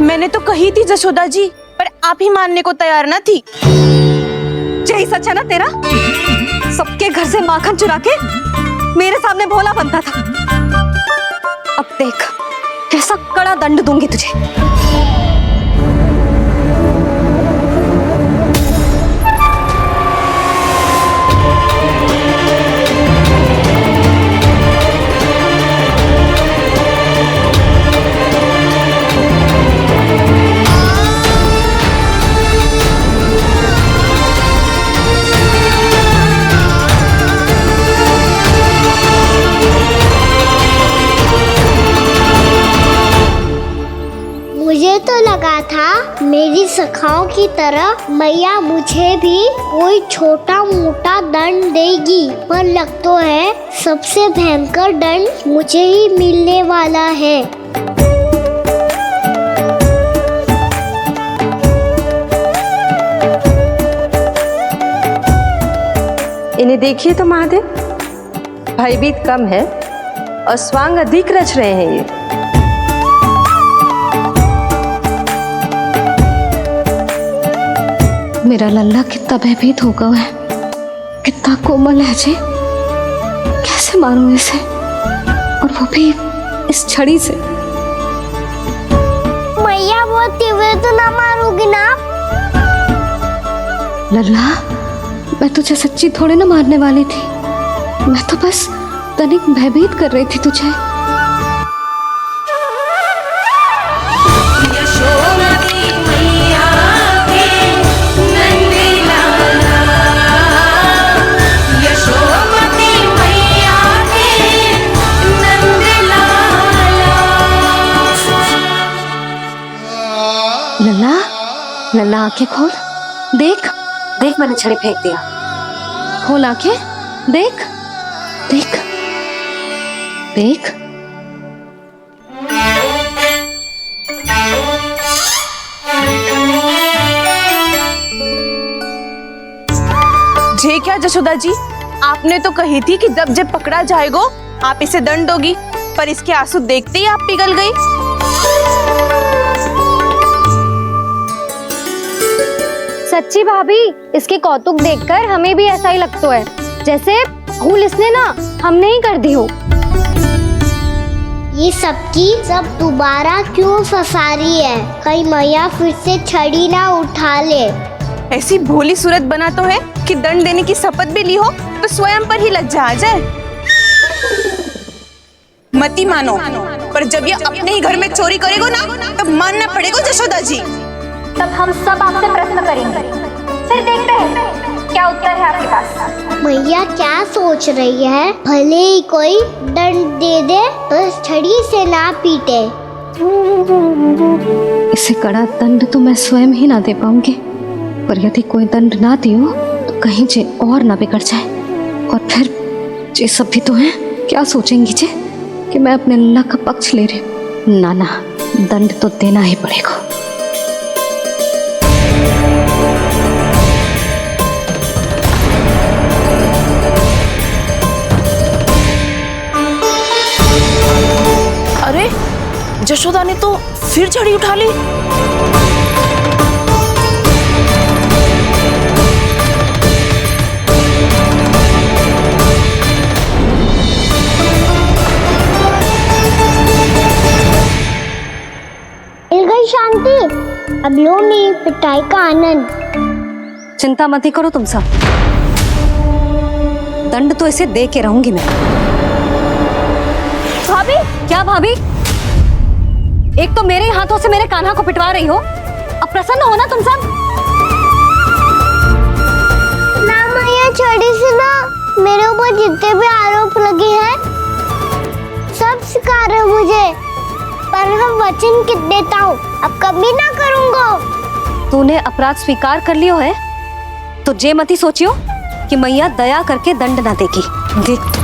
मैंने तो कही थी जशोदा जी, पर आप ही मानने को तैयार ना थी। यही सच है ना तेरा? सबके घर से माखन चुरा के मेरे सामने भोला बनता था। अब देख कैसा कड़ा दंड दूंगी तुझे। था मेरी सखाओं की तरह मैया मुझे भी कोई छोटा मोटा दंड देगी, पर लग तो है सबसे भयंकर दंड मुझे ही मिलने वाला है। इन्हें देखिए तो महादेव, भयभीत कम है और स्वांग अधिक रच रहे हैं ये। मेरा लल्ला कितना भयभीत होगा है, कितना कोमल है जी। कैसे मारूं इसे, और वो भी इस छड़ी से। मैया बहुत तीव्र तो ना मारोगी ना? लल्ला, मैं तुझे सच्ची थोड़े ना मारने वाली थी, मैं तो बस तनिक भयभीत कर रही थी तुझे। लल्ला, लल्ला आंखें खोल, देख देख मैंने छड़ी फेंक दिया। खोल आंखें, देख देख देख। जे क्या जशोदा जी, आपने तो कही थी कि जब पकड़ा जाएगा आप इसे दंड दोगी, पर इसके आंसू देखते ही आप पिघल गई। सच्ची भाभी, इसके कौतुक देखकर हमें भी ऐसा ही लगता है, जैसे भूल इसने ना हमने ही कर दी हो। ये सबकी सब दोबारा क्यों फंसा रही है? कहीं मैया फिर से छड़ी ना उठा ले। ऐसी भोली सूरत बना तो है कि दंड देने की शपथ भी ली हो तो स्वयं पर ही लज्जा आ जाए। मती मानो, पर जब ये अपने ही घर में चोरी करेगा ना, तब मानना पड़ेगा जशोदा जी। तब हम सब आपसे प्रश्न करेंगे, फिर देखते हैं क्या उत्तर है आपके पास। मैया क्या सोच रही है? भले ही कोई दंड दे दे, बस छड़ी से ना पीटे। इसे कड़ा दंड तो मैं स्वयं ही ना दे पाऊंगी, पर यदि कोई दंड ना दियो तो कहीं जे और ना बिगड़ जाए, और फिर जे सब भी तो हैं, क्या सोचेंगी जे कि मैं अपने लल्ला का पक्ष ले रही हूँ। ना ना, दंड तो देना ही पड़ेगा। अरे जशोदा ने तो फिर छड़ी उठा ली। मिल गई शांति, अब लो मेरी पिटाई का आनंद। चिंता मत ही करो तुम सब, दंड तो इसे दे के रहूंगी मैं। भाभी, क्या भाभी? एक तो मेरे हाथों से मेरे कान्हा को पिटवा रही हो, अब प्रसन्न हो ना तुम सब? ना मैया, छड़ी से ना मेरे ऊपर जितने भी आरोप लगे हैं सब स्वीकार है मुझे, पर मैं वचन कित देता हूँ, अब कभी ना करूँगा। तूने अपराध स्वीकार कर लियो है तो जे मती सोचियो कि मैया दया करके दंड ना देगी। देख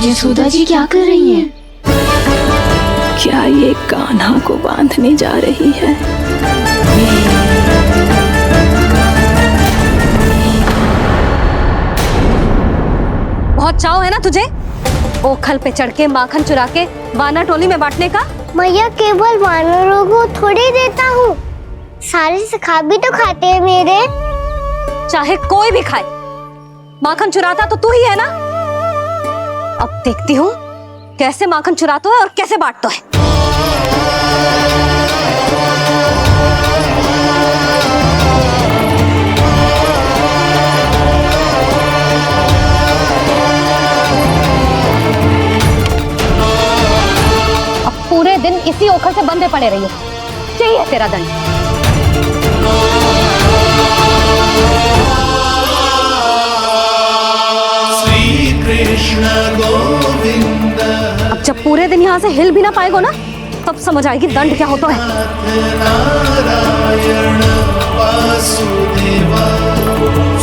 यशोदा जी क्या कर रही हैं? क्या ये कान्हा को बांधने जा रही है? बहुत चाव है ना तुझे ओखल पे चढ़ के माखन चुरा के वानर टोली में बांटने का? मैया, केवल वानरों को थोड़ी देता हूँ, सारे सखा भी तो खाते हैं मेरे। चाहे कोई भी खाए, माखन चुराता तो तू ही है ना। अब देखती हूँ कैसे माखन चुराता है और कैसे बांटता है। दिन इसी ओखल से बंधे पड़े रहिए। यही है तेरा दंड। श्री कृष्ण गोविंद। अब जब पूरे दिन यहाँ से हिल भी ना पाएगो ना, तब समझ आएगी दंड क्या होता है। नारायण वासुदेव।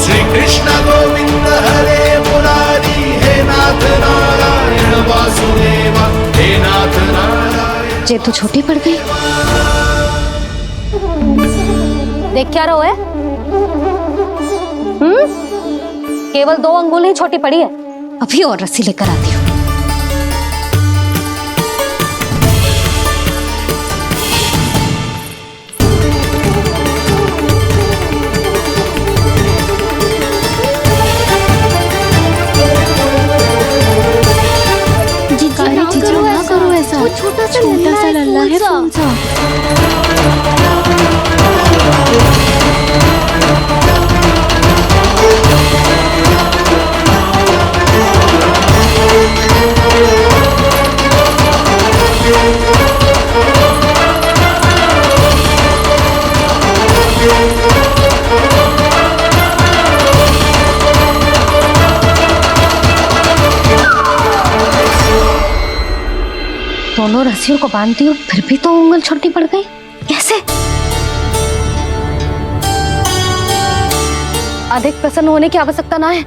श्री कृष्ण गोविंद हरे मुरारी। हे नाथ नारायण वासुदेव। हे नाथ नारायण। जे तो छोटी पड़ गई। देख क्या रहो है? केवल 2 अंगुल ही छोटी पड़ी है। अभी और रस्सी लेकर आती हूँ। ना करो ऐसा। वो छोटा सा लल्ला है फूल सा। दोनों रस्सियों को बांधती हूँ, फिर भी तो उंगल छोटी पड़ गई। कैसे? अधिक प्रसन्न होने की आवश्यकता ना है।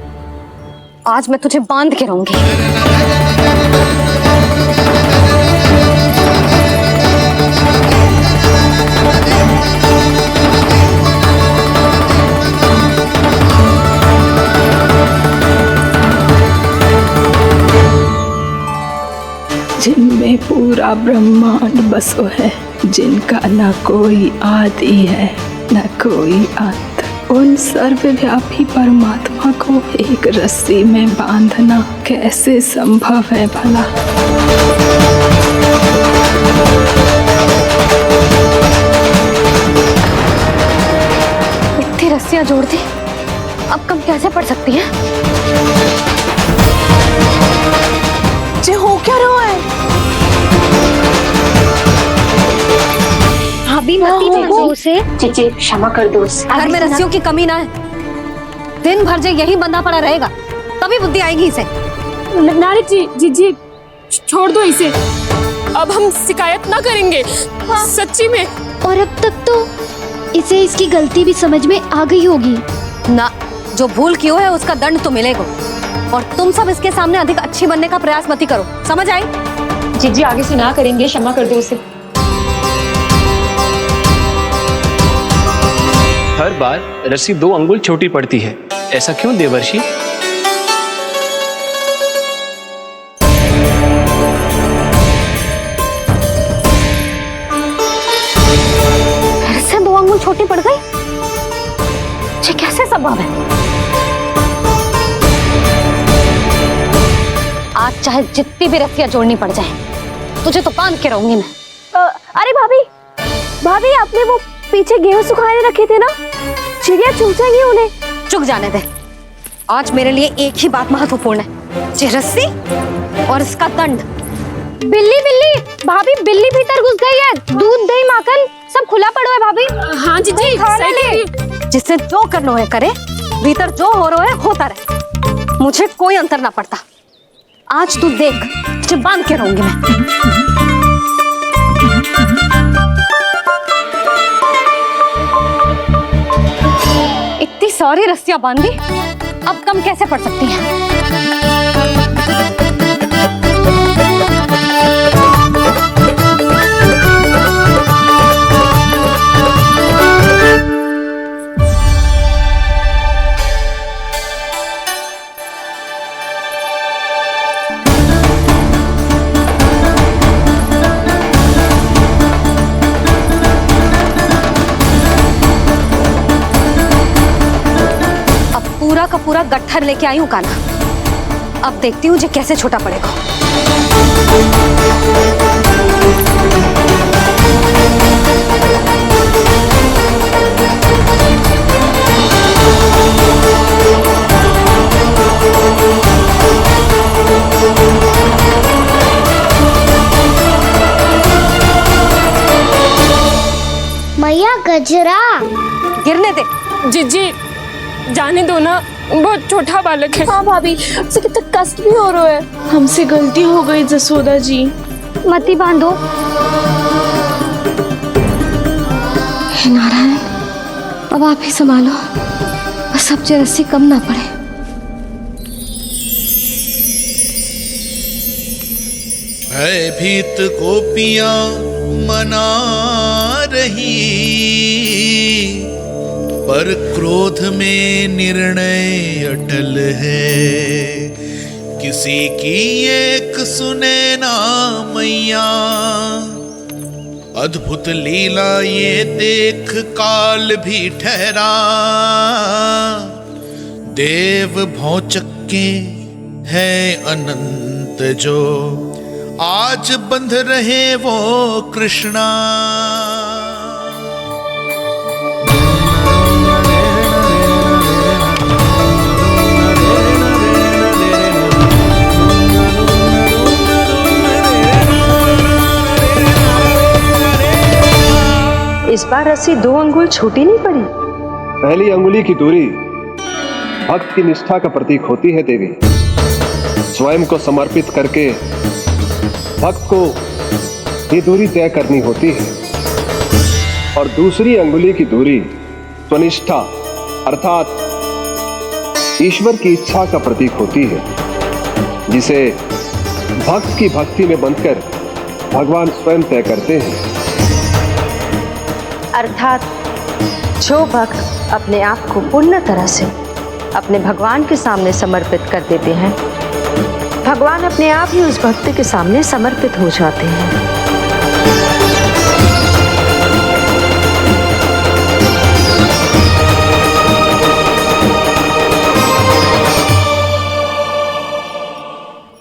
आज मैं तुझे बांध के रहूंगी। जिनमें पूरा ब्रह्मांड बसो है, जिनका न कोई आदि है न कोई अंत, उन सर्वव्यापी परमात्मा को एक रस्सी में बांधना कैसे संभव है भला? इतनी रस्सियां जोड़ दी, अब कम कैसे पड़ सकती हैं? जे हो क्या रहा है? भाभी मती दो उसे। जी क्षमा कर दो उसे। घर में रस्सियों की कमी ना है। दिन भर जे यही बंधा पड़ा रहेगा, तभी बुद्धि आएगी इसे। नारी जी छोड़ दो इसे। अब हम शिकायत ना करेंगे। सच्ची में। और अब तक तो इसे इसकी गलती भी समझ में आ गई होगी ना। जो भूल की हो है उसका दंड तो मिलेगा। और तुम सब इसके सामने अधिक अच्छी बनने का प्रयास मत करो, समझ आई? जी आगे से ना करेंगे, क्षमा कर दो उसे। हर बार रस्सी 2 अंगुल छोटी पड़ती है, ऐसा क्यों देवर्षि? फिर से 2 अंगुल छोटी पड़ गई? ये कैसे संभव है? आज चाहे जितनी भी रस्सियां जोड़नी पड़ जाए, तुझे तो बांध के रहूंगी मैं। अरे भाभी आपने वो पीछे गेहूं सुखाने रखे थे ना, चिड़िया चुग जाएंगी उन्हें। चुग जाने दे। आज मेरे लिए एक ही बात महत्वपूर्ण है, ये रस्सी और इसका दंड। बिल्ली भाभी, बिल्ली भीतर घुस गई है। दूध दही माखन सब खुला पड़ा है भाभी। हाँ जी जिससे जो करना है करे, भीतर जो हो रहा है होता रहे, मुझे कोई अंतर ना पड़ता। आज तू देख, तुझे बांध के रहूंगी मैं। इतनी सारी रस्सियां बांधी, अब कम कैसे पड़ सकती हैं? का पूरा गट्ठर लेके आई हूँ कान्हा। अब देखती हूँ जे कैसे छोटा पड़ेगा। कचरा। गिरने दे। जीजी जाने दो ना, बहुत छोटा बालक है। हाँ भाभी, उसे कितना कष्ट भी हो रहा है। हमसे गलती हो गई जसोदा जी। मती बांधो। हे नारायण, अब आप ही संभालो, बस अब रस्सी कम ना पड़े। भयभीत गोपियां मना रही, पर क्रोध में निर्णय अटल है। किसी की एक सुने ना मैया, अद्भुत लीला ये देख काल भी ठहरा। देव भौचक्के है अनंत जो, आज बंध रहे वो कृष्णा। इस बार रस्सी 2 अंगुल छोटी नहीं पड़ी। पहली अंगुली की दूरी भक्त की निष्ठा का प्रतीक होती है देवी। स्वयं को समर्पित करके भक्त को ये दूरी तय करनी होती है। और दूसरी अंगुली की दूरी स्वनिष्ठा अर्थात ईश्वर की इच्छा का प्रतीक होती है, जिसे भक्त की भक्ति में बंधकर भगवान स्वयं तय करते हैं। अर्थात जो भक्त अपने आप को पूर्ण तरह से अपने भगवान के सामने समर्पित कर देते हैं, भगवान अपने आप ही उस भक्त के सामने समर्पित हो जाते हैं।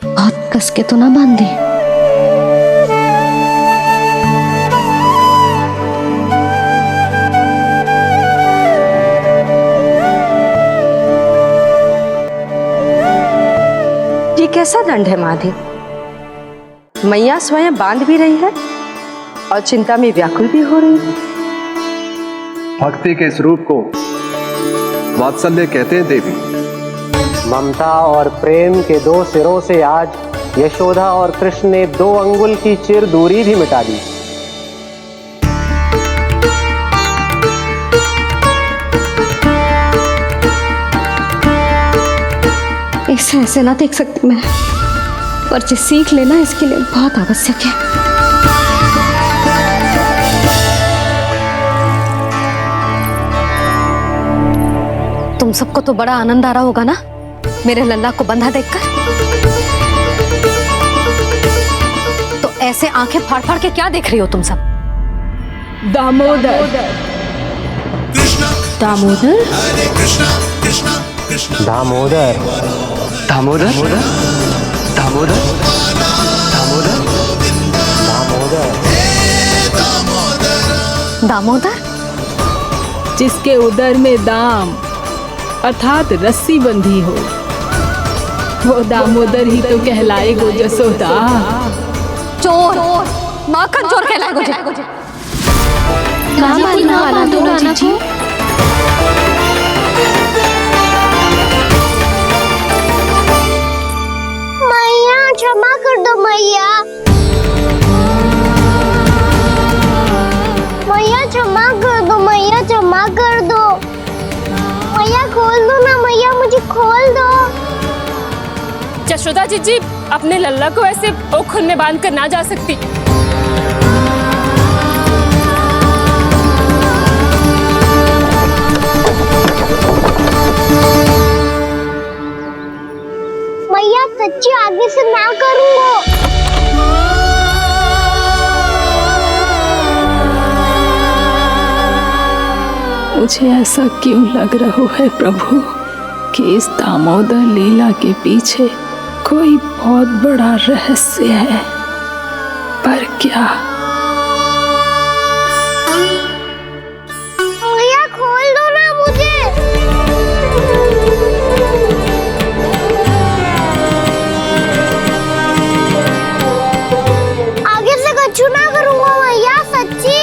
बहुत कस के तो ना बांधी। कैसा दंड है माधे? मैया स्वयं बांध भी रही है और चिंता में व्याकुल भी हो रही है। भक्ति के स्वरूप को वात्सल्य कहते हैं देवी। ममता और प्रेम के 2 सिरों से आज यशोदा और कृष्ण ने 2 अंगुल की चिर दूरी भी मिटा दी। इसे ऐसे ना देख सकती मैं, पर जो सीख लेना इसके लिए बहुत आवश्यक है। तुम सबको तो बड़ा आनंद आ रहा होगा ना मेरे लल्ला को बंधा देखकर। तो ऐसे आंखें फाड़ फाड़ के क्या देख रही हो तुम सब? दामोदर। दामोदर? हरे कृष्णा कृष्णा कृष्णा दामोदर। दामोदर दामोदर दामोदर दामोदर दामोदर, जिसके उदर में दाम अर्थात रस्सी बंधी हो, वो दामोदर ही तो कहलाएगो जसोदा। चोर, माखन चोर कहलाएगो। मैया क्षमा कर दो मैया। मैया क्षमा कर दो, मैया क्षमा कर दो। मैया खोल दो ना मैया, मुझे खोल दो। यशोदा जीजी अपने लल्ला को ऐसे ओखुन में बांध कर ना जा सकती। मैया सच्ची आगे से ना करूंगा। मुझे ऐसा क्यों लग रहा है प्रभु कि इस दामोदर लीला के पीछे कोई बहुत बड़ा रहस्य है, पर क्या? मैया खोल दो ना मुझे। आगे से कछु ना करूंगा मैया, सच्ची।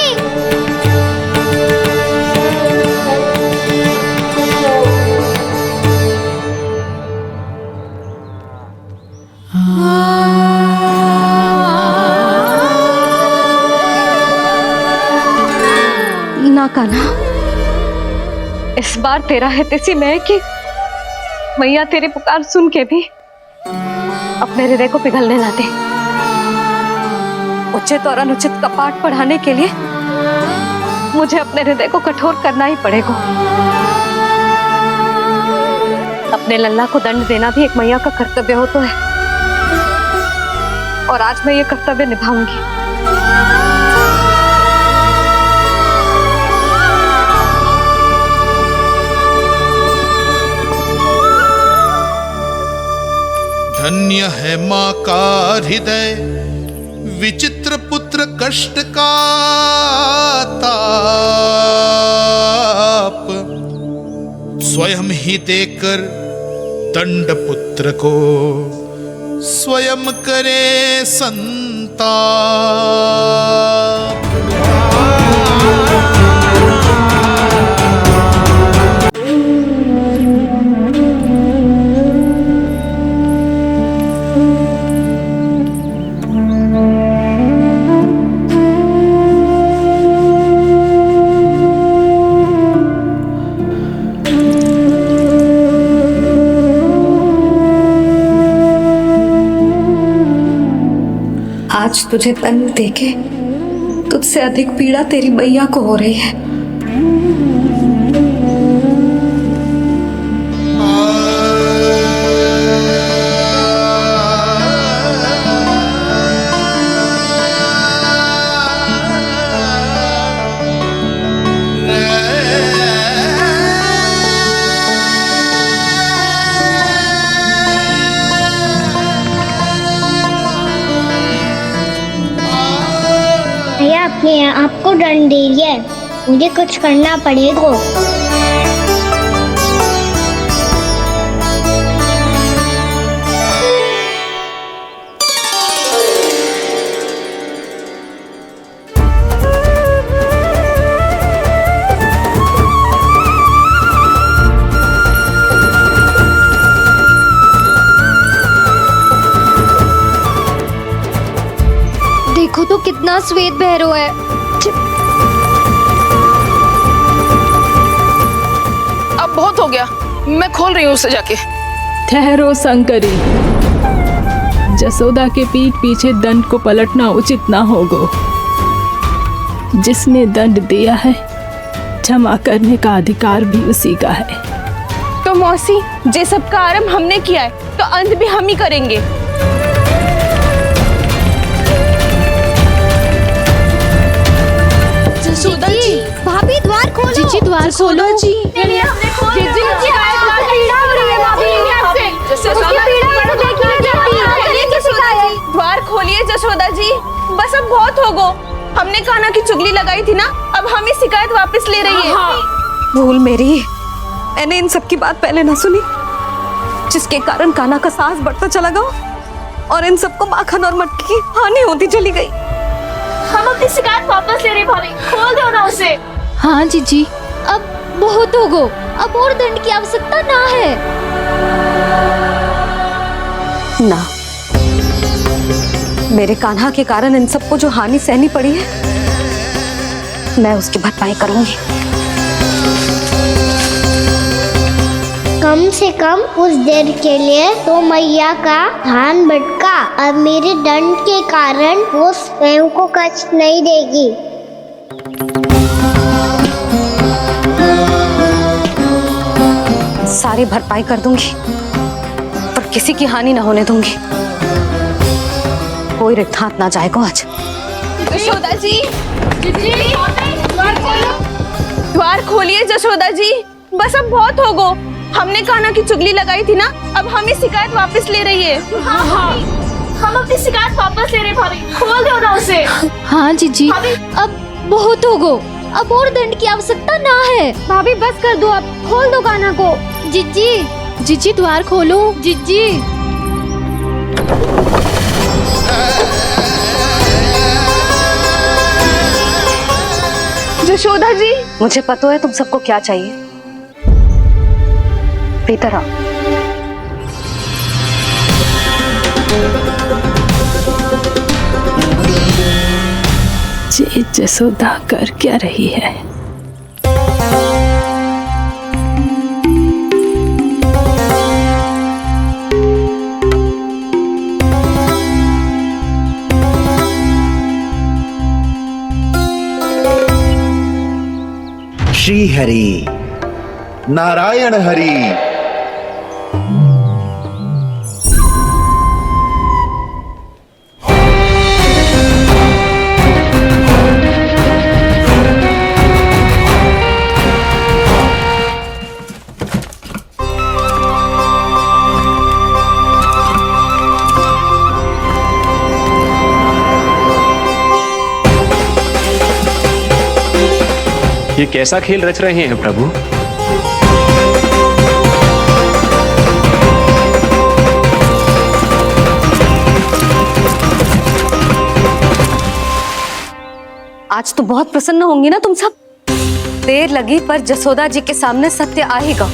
इस बार तेरा हितैषी मैं कि मैया तेरी पुकार सुन के भी अपने हृदय को पिघलने ना दे। उचित और अनुचित का पाठ पढ़ाने के लिए मुझे अपने हृदय को कठोर करना ही पड़ेगा। अपने लल्ला को दंड देना भी एक मैया का कर्तव्य हो तो है, और आज मैं ये कर्तव्य निभाऊंगी। धन्य है माँ का हृदय, विचित्र पुत्र कष्ट का ताप, स्वयं ही देकर दंड पुत्र को स्वयं करे संताप। आज तुझे दंड देके तुझसे अधिक पीड़ा तेरी मैया को हो रही है। अपने आप को दंड दे दिया है, मुझे कुछ करना पड़ेगा। देखो तो कितना श्वेत भैरव है। अब बहुत हो गया, मैं खोल रही हूँ उसे जाके। ठहरो शंकरी, जसोदा के पीठ पीछे दंड को पलटना उचित ना होगा। जिसने दंड दिया है क्षमा करने का अधिकार भी उसी का है। तो मौसी, जे सब का आरंभ हमने किया है तो अंत भी हम ही करेंगे। जसोदा जी, भाभी द्वार खोलो। जीजी द्वार खोलो। जी हमने खोल दिया। द्वार खोलिए जसोदा जी, बस अब बहुत हो गो। हमने कान्हा की चुगली लगाई थी ना, अब हम ही शिकायत वापस ले रही है। भूल मेरी, मैंने इन सब की बात पहले ना सुनी, जिसके कारण कान्हा का साहस बढ़ता चला गया और इन सबको माखन और मटकी की हानि होती चली गई। हम अपनी शिकायत वापस ले रहे भाभी, खोल दो ना उसे। हाँ जीजी, अब बहुत हो गो, अब और दंड की आवश्यकता ना है। ना, मेरे कान्हा के कारण इन सबको जो हानि सहनी पड़ी है, मैं उसकी भरपाई करूंगी। कम से कम कुछ देर के लिए तो मैया का ध्यान भटका। अब मेरे दंड के कारण वो स्वयं को कष्ट नहीं देगी। सारी भरपाई कर दूंगी, पर किसी की हानि न होने दूंगी। कोई रिक्त हाथ ना जाएगा आज। जसोदा जी, द्वार खोलिए जसोदा जी, बस अब बहुत हो गो। हमने कान्हा की चुगली लगाई थी ना, अब हम ही शिकायत वापस ले रही है। हाँ, हम अपनी शिकायत वापस ले रहे भाभी, खोल दो ना उसे। हाँ जीजी, अब बहुत हो गो, अब और दंड की आवश्यकता ना है। भाभी बस कर दो, अब खोल दो कान्हा को। जीजी, जीजी द्वार खोलो। जीजी। जशोदा जी, मुझे पता है तुम सबको क्या चाहिए। भीतर आओ। जसोदा कर क्या रही है? श्री हरि, नारायण हरि। ये कैसा खेल रच रहे हैं प्रभु? आज तो बहुत प्रसन्न होंगी ना तुम सब। देर लगी पर जसोदा जी के सामने सत्य आएगा।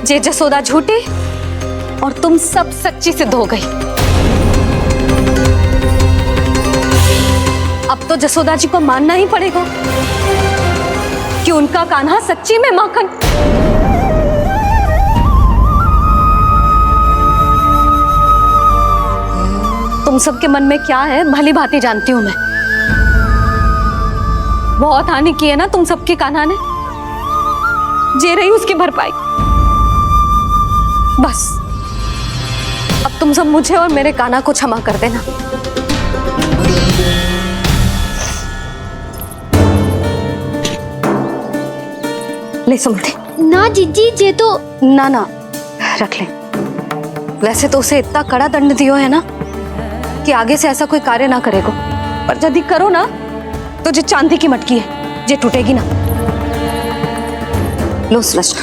जे जसोदा झूठी और तुम सब सच्ची सिद्ध हो गई। अब तो जसोदा जी को मानना ही पड़ेगा कि उनका कान्हा सच्ची में माखन। तुम सबके मन में क्या है भली भांति जानती हूं मैं। बहुत हानि की है ना तुम सबके कान्हा ने। जे रही उसकी भरपाई। बस अब तुम सब मुझे और मेरे कान्हा को क्षमा कर देना। ले सुमति। ना जीजी, जे तो ना ना रख ले। वैसे तो उसे इतना कड़ा दंड दियो है ना कि आगे से ऐसा कोई कार्य ना करेगा। पर यदि करो ना तो जो चांदी की मटकी है जे टूटेगी ना। लो सुलझ।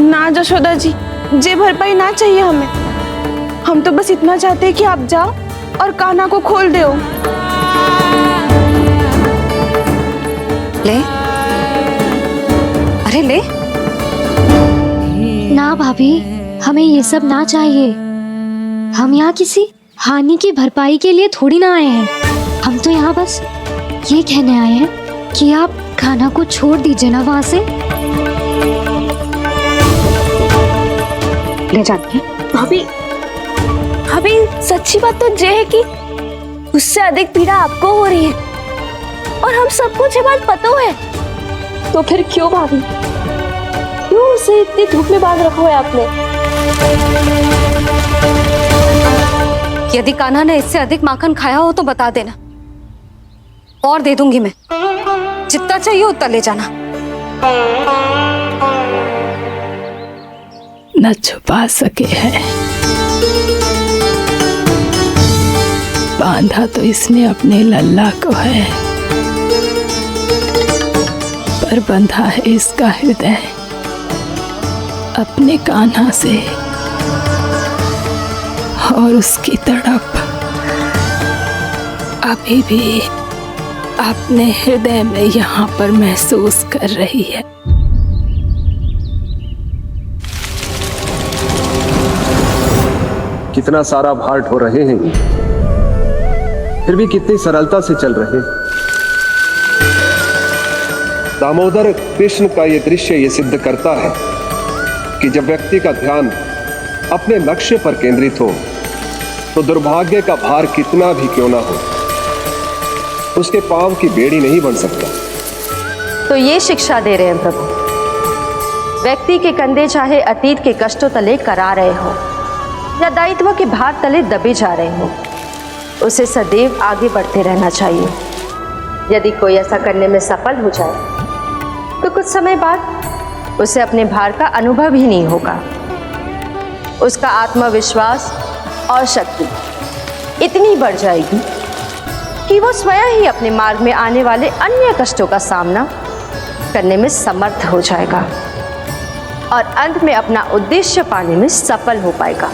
ना जशोदा जी, जे भरपाई ना चाहिए हमें। हम तो बस इतना चाहते हैं कि आप जाओ और कान्हा को खोल दो। ले, अरे ले। ना भाभी, हमें ये सब ना चाहिए। हम यहाँ किसी हानि की भरपाई के लिए थोड़ी ना आए हैं। हम तो यहाँ बस ये कहने आए हैं कि आप कान्हा को छोड़ दीजिए ना वहाँ से। ले जाती भाभी, भाभी सच्ची बात तो ये है कि उससे अधिक पीड़ा आपको हो रही है और हम सबको ये बात पता है। तो फिर क्यों भाभी, क्यों उसे इतनी धूप में बांध रखा है आपने? यदि कान्हा ने इससे अधिक माखन खाया हो तो बता देना और दे दूंगी मैं। जितना चाहिए उतना ले जाना। न छुपा सके हैं। बांधा तो इसने अपने लल्ला को है, पर बंधा है इसका हृदय अपने कान्हा से। और उसकी तड़प अभी भी अपने हृदय में यहाँ पर महसूस कर रही है। कितना सारा भार ढो रहे हैं, फिर भी कितनी सरलता से चल रहे हैं। दामोदर कृष्ण का यह दृश्य ये सिद्ध करता है कि जब व्यक्ति का ध्यान अपने लक्ष्य पर केंद्रित हो तो दुर्भाग्य का भार कितना भी क्यों ना हो, उसके पांव की बेड़ी नहीं बन सकता। तो ये शिक्षा दे रहे हैं प्रभु। व्यक्ति के कंधे चाहे अतीत के कष्टों तले करा रहे हो या दायित्व के भार तले दबे जा रहे हो, उसे सदैव आगे बढ़ते रहना चाहिए। यदि कोई ऐसा करने में सफल हो जाए तो कुछ समय बाद उसे अपने भार का अनुभव ही नहीं होगा। उसका आत्मविश्वास और शक्ति इतनी बढ़ जाएगी कि वो स्वयं ही अपने मार्ग में आने वाले अन्य कष्टों का सामना करने में समर्थ हो जाएगा और अंत में अपना उद्देश्य पाने में सफल हो पाएगा।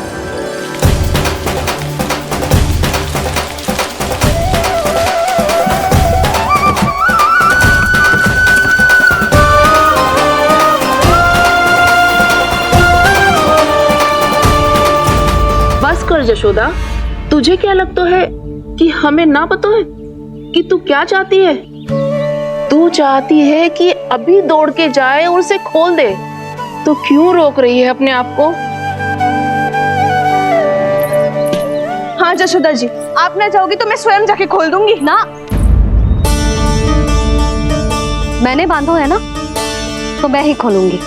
बस कर जशोदा, तुझे क्या लगता है कि हमें ना पता है कि तू क्या चाहती है? तू चाहती है कि अभी दौड़ के जाए और उसे खोल दे, तो क्यों रोक रही है अपने आप को? हाँ जशोदा जी, आप ना चाहोगी तो मैं स्वयं जाके खोल दूंगी। ना, मैंने बांधो है ना, तो मैं ही खोलूंगी।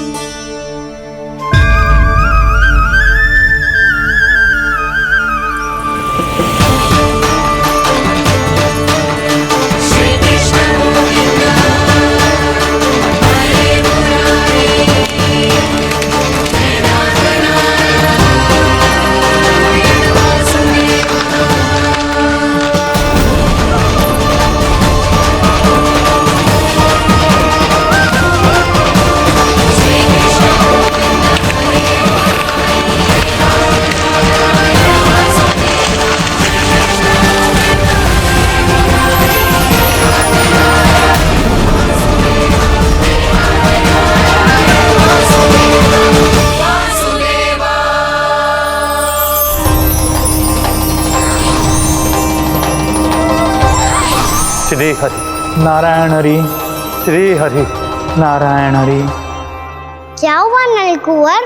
श्री हरि नारायण हरि, श्री हरि नारायण हरि। क्या हुआ नलकुंवर?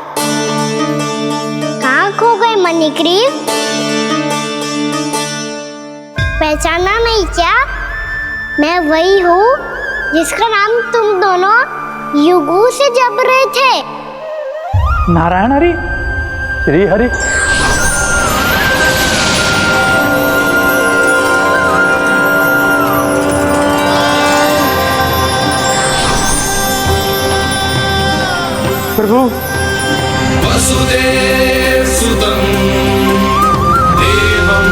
कहाँ खो गए मणिग्रीव? पहचाना नहीं क्या? मैं वही हूँ जिसका नाम तुम दोनों युगों से जप रहे थे। नारायण हरि, श्री हरि। प्रभु वसुदेव सुतं देवं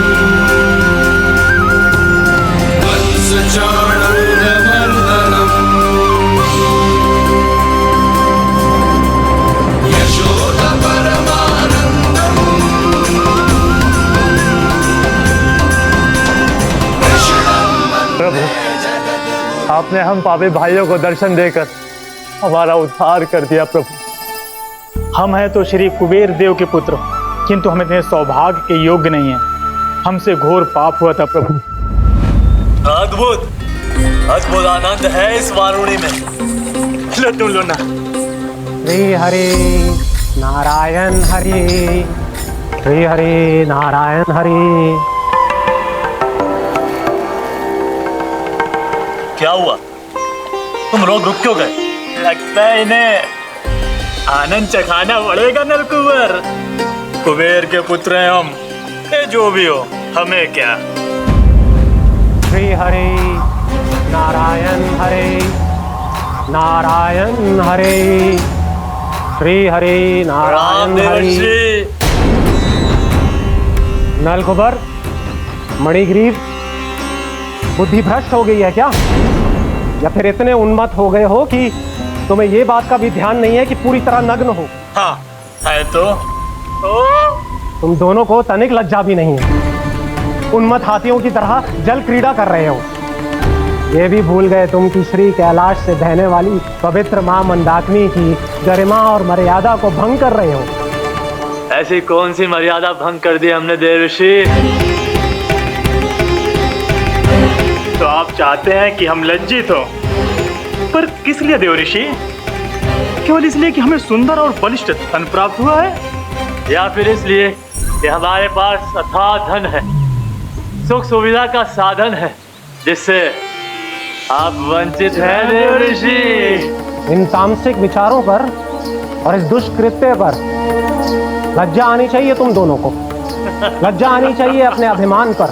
वत्सचाणूरमर्दनम् यशोदपरमानन्दम् प्रभु, आपने हम पापी भाइयों को दर्शन देकर हमारा उद्धार कर दिया। प्रभु, हम हैं तो श्री कुबेर देव के पुत्र, किंतु हम इतने सौभाग्य के योग्य नहीं हैं। हमसे घोर पाप हुआ था प्रभु। अद्भुत अद्भुत आनंद है इस वारुणी में। लो तुम लो ना। श्री हरि नारायण हरि, श्री हरि नारायण हरि। क्या हुआ? तुम रोक रुक क्यों गए? लगता है इन्हें आनंद चखाना पड़ेगा नलकुंवर। कुबेर के पुत्र हैं हम, जो भी हो हमें क्या। श्री हरि नारायण हरि, नारायण हरि, श्री हरि नारायण हरि। नलकुंवर, मणिग्रीव, बुद्धि भ्रष्ट हो गई है क्या? या फिर इतने उन्मत्त हो गए हो कि तुम्हें ये बात का भी ध्यान नहीं है कि पूरी तरह नग्न हो? हाँ है तो। तुम दोनों को तनिक लज्जा भी नहीं है। उन्मत्त हाथियों की तरह जल क्रीड़ा कर रहे हो। ये भी भूल गए तुम कि श्री कैलाश से बहने वाली पवित्र मां मंदाकिनी की गरिमा और मर्यादा को भंग कर रहे हो। ऐसी कौन सी मर्यादा भंग कर दी हमने देवर्षि? तो आप चाहते हैं कि हम लज्जित हो, पर किस लिए देवर्षि? केवल इसलिए कि हमें सुंदर और बलिष्ठ धन प्राप्त हुआ है, या फिर इसलिए कि हमारे पास अथाह धन है, सुख सुविधा का साधन है, जिससे आप वंचित हैं देवर्षि? इन तामसिक विचारों पर और इस दुष्कृत्य पर लज्जा आनी चाहिए तुम दोनों को। लज्जा आनी चाहिए अपने अभिमान पर।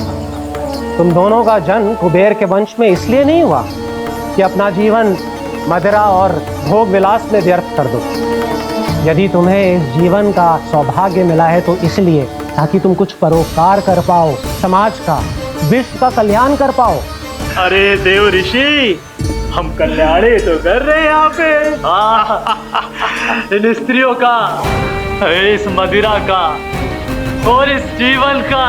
तुम दोनों का जन्म कुबेर के वंश में इसलिए नहीं हुआ कि अपना जीवन मदिरा और भोग विलास में व्यर्थ कर दो। यदि तुम्हें इस जीवन का सौभाग्य मिला है तो इसलिए ताकि तुम कुछ परोपकार कर पाओ, समाज का, विश्व का कल्याण कर पाओ। अरे देव ऋषि, हम कल्याणी तो कर रहे हैं यहाँ पे। इन स्त्रियों का, इस मदिरा का और इस जीवन का।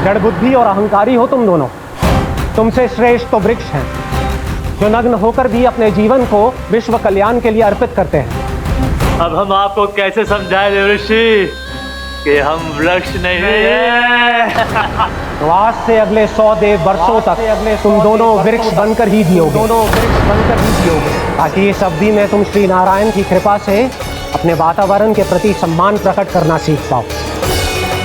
जड़ बुद्धि और अहंकारी हो तुम दोनों। तुमसे श्रेष्ठ तो वृक्ष हैं, जो नग्न होकर भी अपने जीवन को विश्व कल्याण के लिए अर्पित करते हैं। अब हम आपको कैसे समझाएं देवर्षि कि हम वृक्ष नहीं हैं? तो आज से अगले 100 देव वर्षों तक तुम दोनों वृक्ष बनकर ही जियोगे, ताकि इस अवधि में तुम श्री नारायण की कृपा से अपने वातावरण के प्रति सम्मान प्रकट करना सीख पाओ।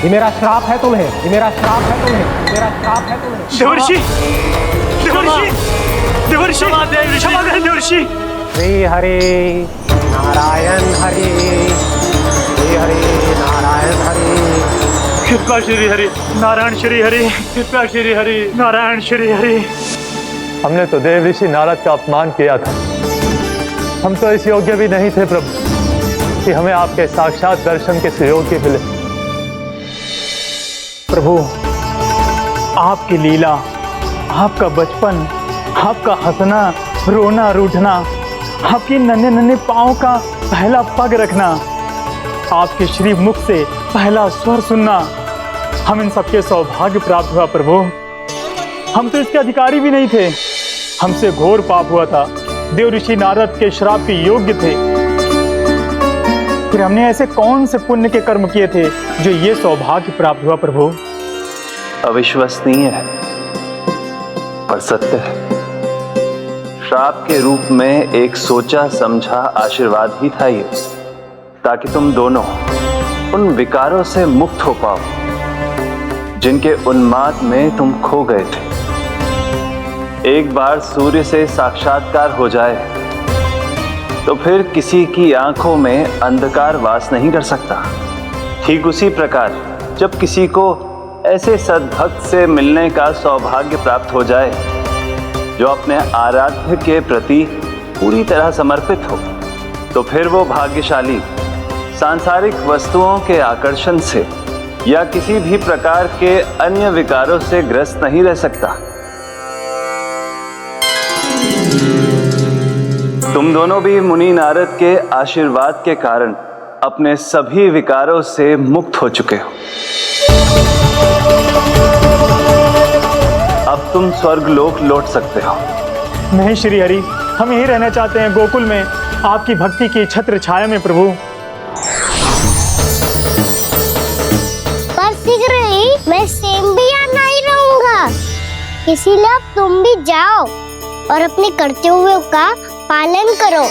ये मेरा श्राप है तुम्हें, ये मेरा श्राप है तुम्हें, मेरा श्राप है तुम्हें। देवर्षि, देवर्षि, देवर्षि क्षमा करें देवर्षि। श्री हरि नारायण हरि, श्री हरि नारायण हरि, कृपा श्री हरि नारायण श्री हरि, कृपा श्री हरि नारायण श्री हरि। हमने तो देव ऋषि नारद का अपमान किया था। हम तो इस योग्य भी नहीं थे प्रभु कि हमें आपके साक्षात दर्शन के सुयोग्य मिले। प्रभु, आपकी लीला, आपका बचपन, आपका हंसना, रोना, रूठना, आपके नन्हे नन्हे पाँव का पहला पग रखना, आपके श्री मुख से पहला स्वर सुनना, हम इन सबके सौभाग्य प्राप्त हुआ प्रभु। हम तो इसके अधिकारी भी नहीं थे। हमसे घोर पाप हुआ था, देव ऋषि नारद के श्राप के योग्य थे। फिर हमने ऐसे कौन से पुण्य के कर्म किए थे जो ये सौभाग्य प्राप्त हुआ प्रभु? अविश्वसनीय है पर सत्य है। श्राप के रूप में एक सोचा समझा आशीर्वाद ही था ये, ताकि तुम दोनों उन विकारों से मुक्त हो पाओ जिनके उन्माद में तुम खो गए थे। एक बार सूर्य से साक्षात्कार हो जाए तो फिर किसी की आंखों में अंधकार वास नहीं कर सकता। ठीक उसी प्रकार जब किसी को ऐसे सद्भक्त से मिलने का सौभाग्य प्राप्त हो जाए जो अपने आराध्य के प्रति पूरी तरह समर्पित हो, तो फिर वो भाग्यशाली सांसारिक वस्तुओं के आकर्षण से या किसी भी प्रकार के अन्य विकारों से ग्रस्त नहीं रह सकता। तुम दोनों भी मुनि नारद के आशीर्वाद के कारण अपने सभी विकारों से मुक्त हो चुके हो। अब तुम स्वर्गलोक लौट सकते हो। नहीं श्री हरि, हम यहीं रहना चाहते हैं, गोकुल में आपकी भक्ति की छत्र छाया में प्रभु। पर शीघ्र ही मैं स्वयं भी यहाँ नहीं रहूंगा, इसीलिए अब तुम भी जाओ और अपने कर्तव्यों का पालन करो।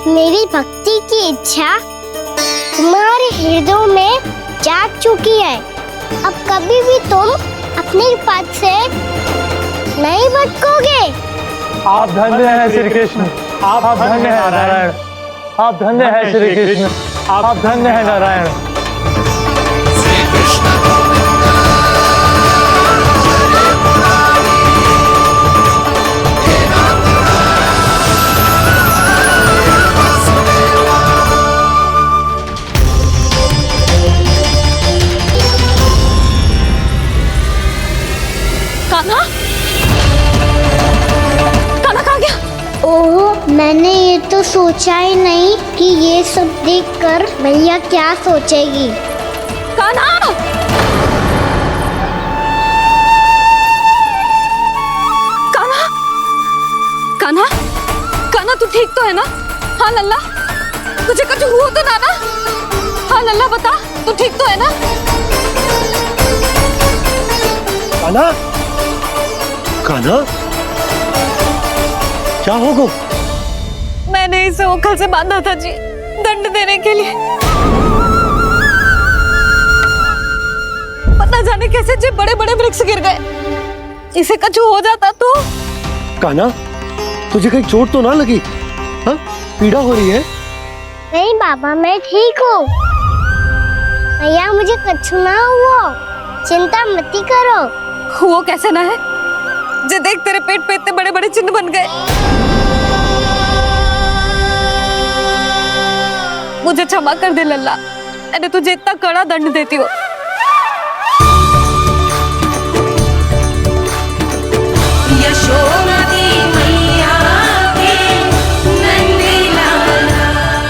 मेरी भक्ति की इच्छा तुम्हारे हृदय में जाग चुकी है। अब कभी भी तुम अपने पद से नहीं भटकोगे। आप धन्य हैं श्री कृष्ण, आप धन्य हैं नारायण, आप धन्य हैं श्री कृष्ण, आप धन्य हैं नारायण। कान्हा कहाँ गया? ओह, मैंने ये तो सोचा ही नहीं कि ये सब देखकर भैया क्या सोचेगी। कान्हा! कान्हा! कान्हा! कान्हा, तू ठीक तो है ना? हाँ लल्ला, तुझे कुछ हुआ तो ना? हाँ लल्ला, बता, तू ठीक तो है ना? कान्हा, कान्हा, क्या होगा? मैंने इसे ओखल से बांधा था जी, दंड देने के लिए। पता जाने कैसे जो बड़े बड़े वृक्ष गिर गए। इसे कुछ हो जाता तो? कान्हा, तुझे कहीं चोट तो ना लगी? हाँ, पीड़ा हो रही है? नहीं बाबा, मैं ठीक हूँ। भैया, मुझे कुछ ना हुआ, चिंता मत करो। वो कैसे ना है? जे देख, तेरे पेट पे इतने बड़े बड़े चिन्ह बन गए। मुझे क्षमा कर दे लल्ला, मैंने तुझे इतना कड़ा दंड देती हूँ।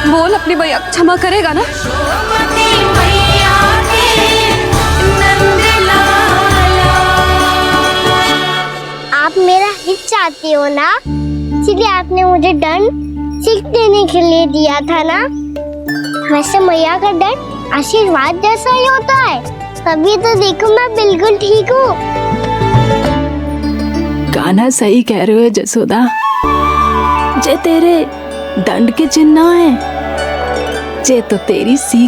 बोल, अपनी भैया क्षमा करेगा ना? आप मेरा हित चाहते हो ना, इसलिए आपने मुझे दंड सीख देने के लिए दिया था ना। वैसे मैया का दंड आशीर्वाद जैसा ही होता है, तभी तो देखो मैं बिल्कुल ठीक हूँ। कान्हा सही कह रहे हो जसोदा, जे तेरे दंड के चिन्ह है, जे तो तेरी सीख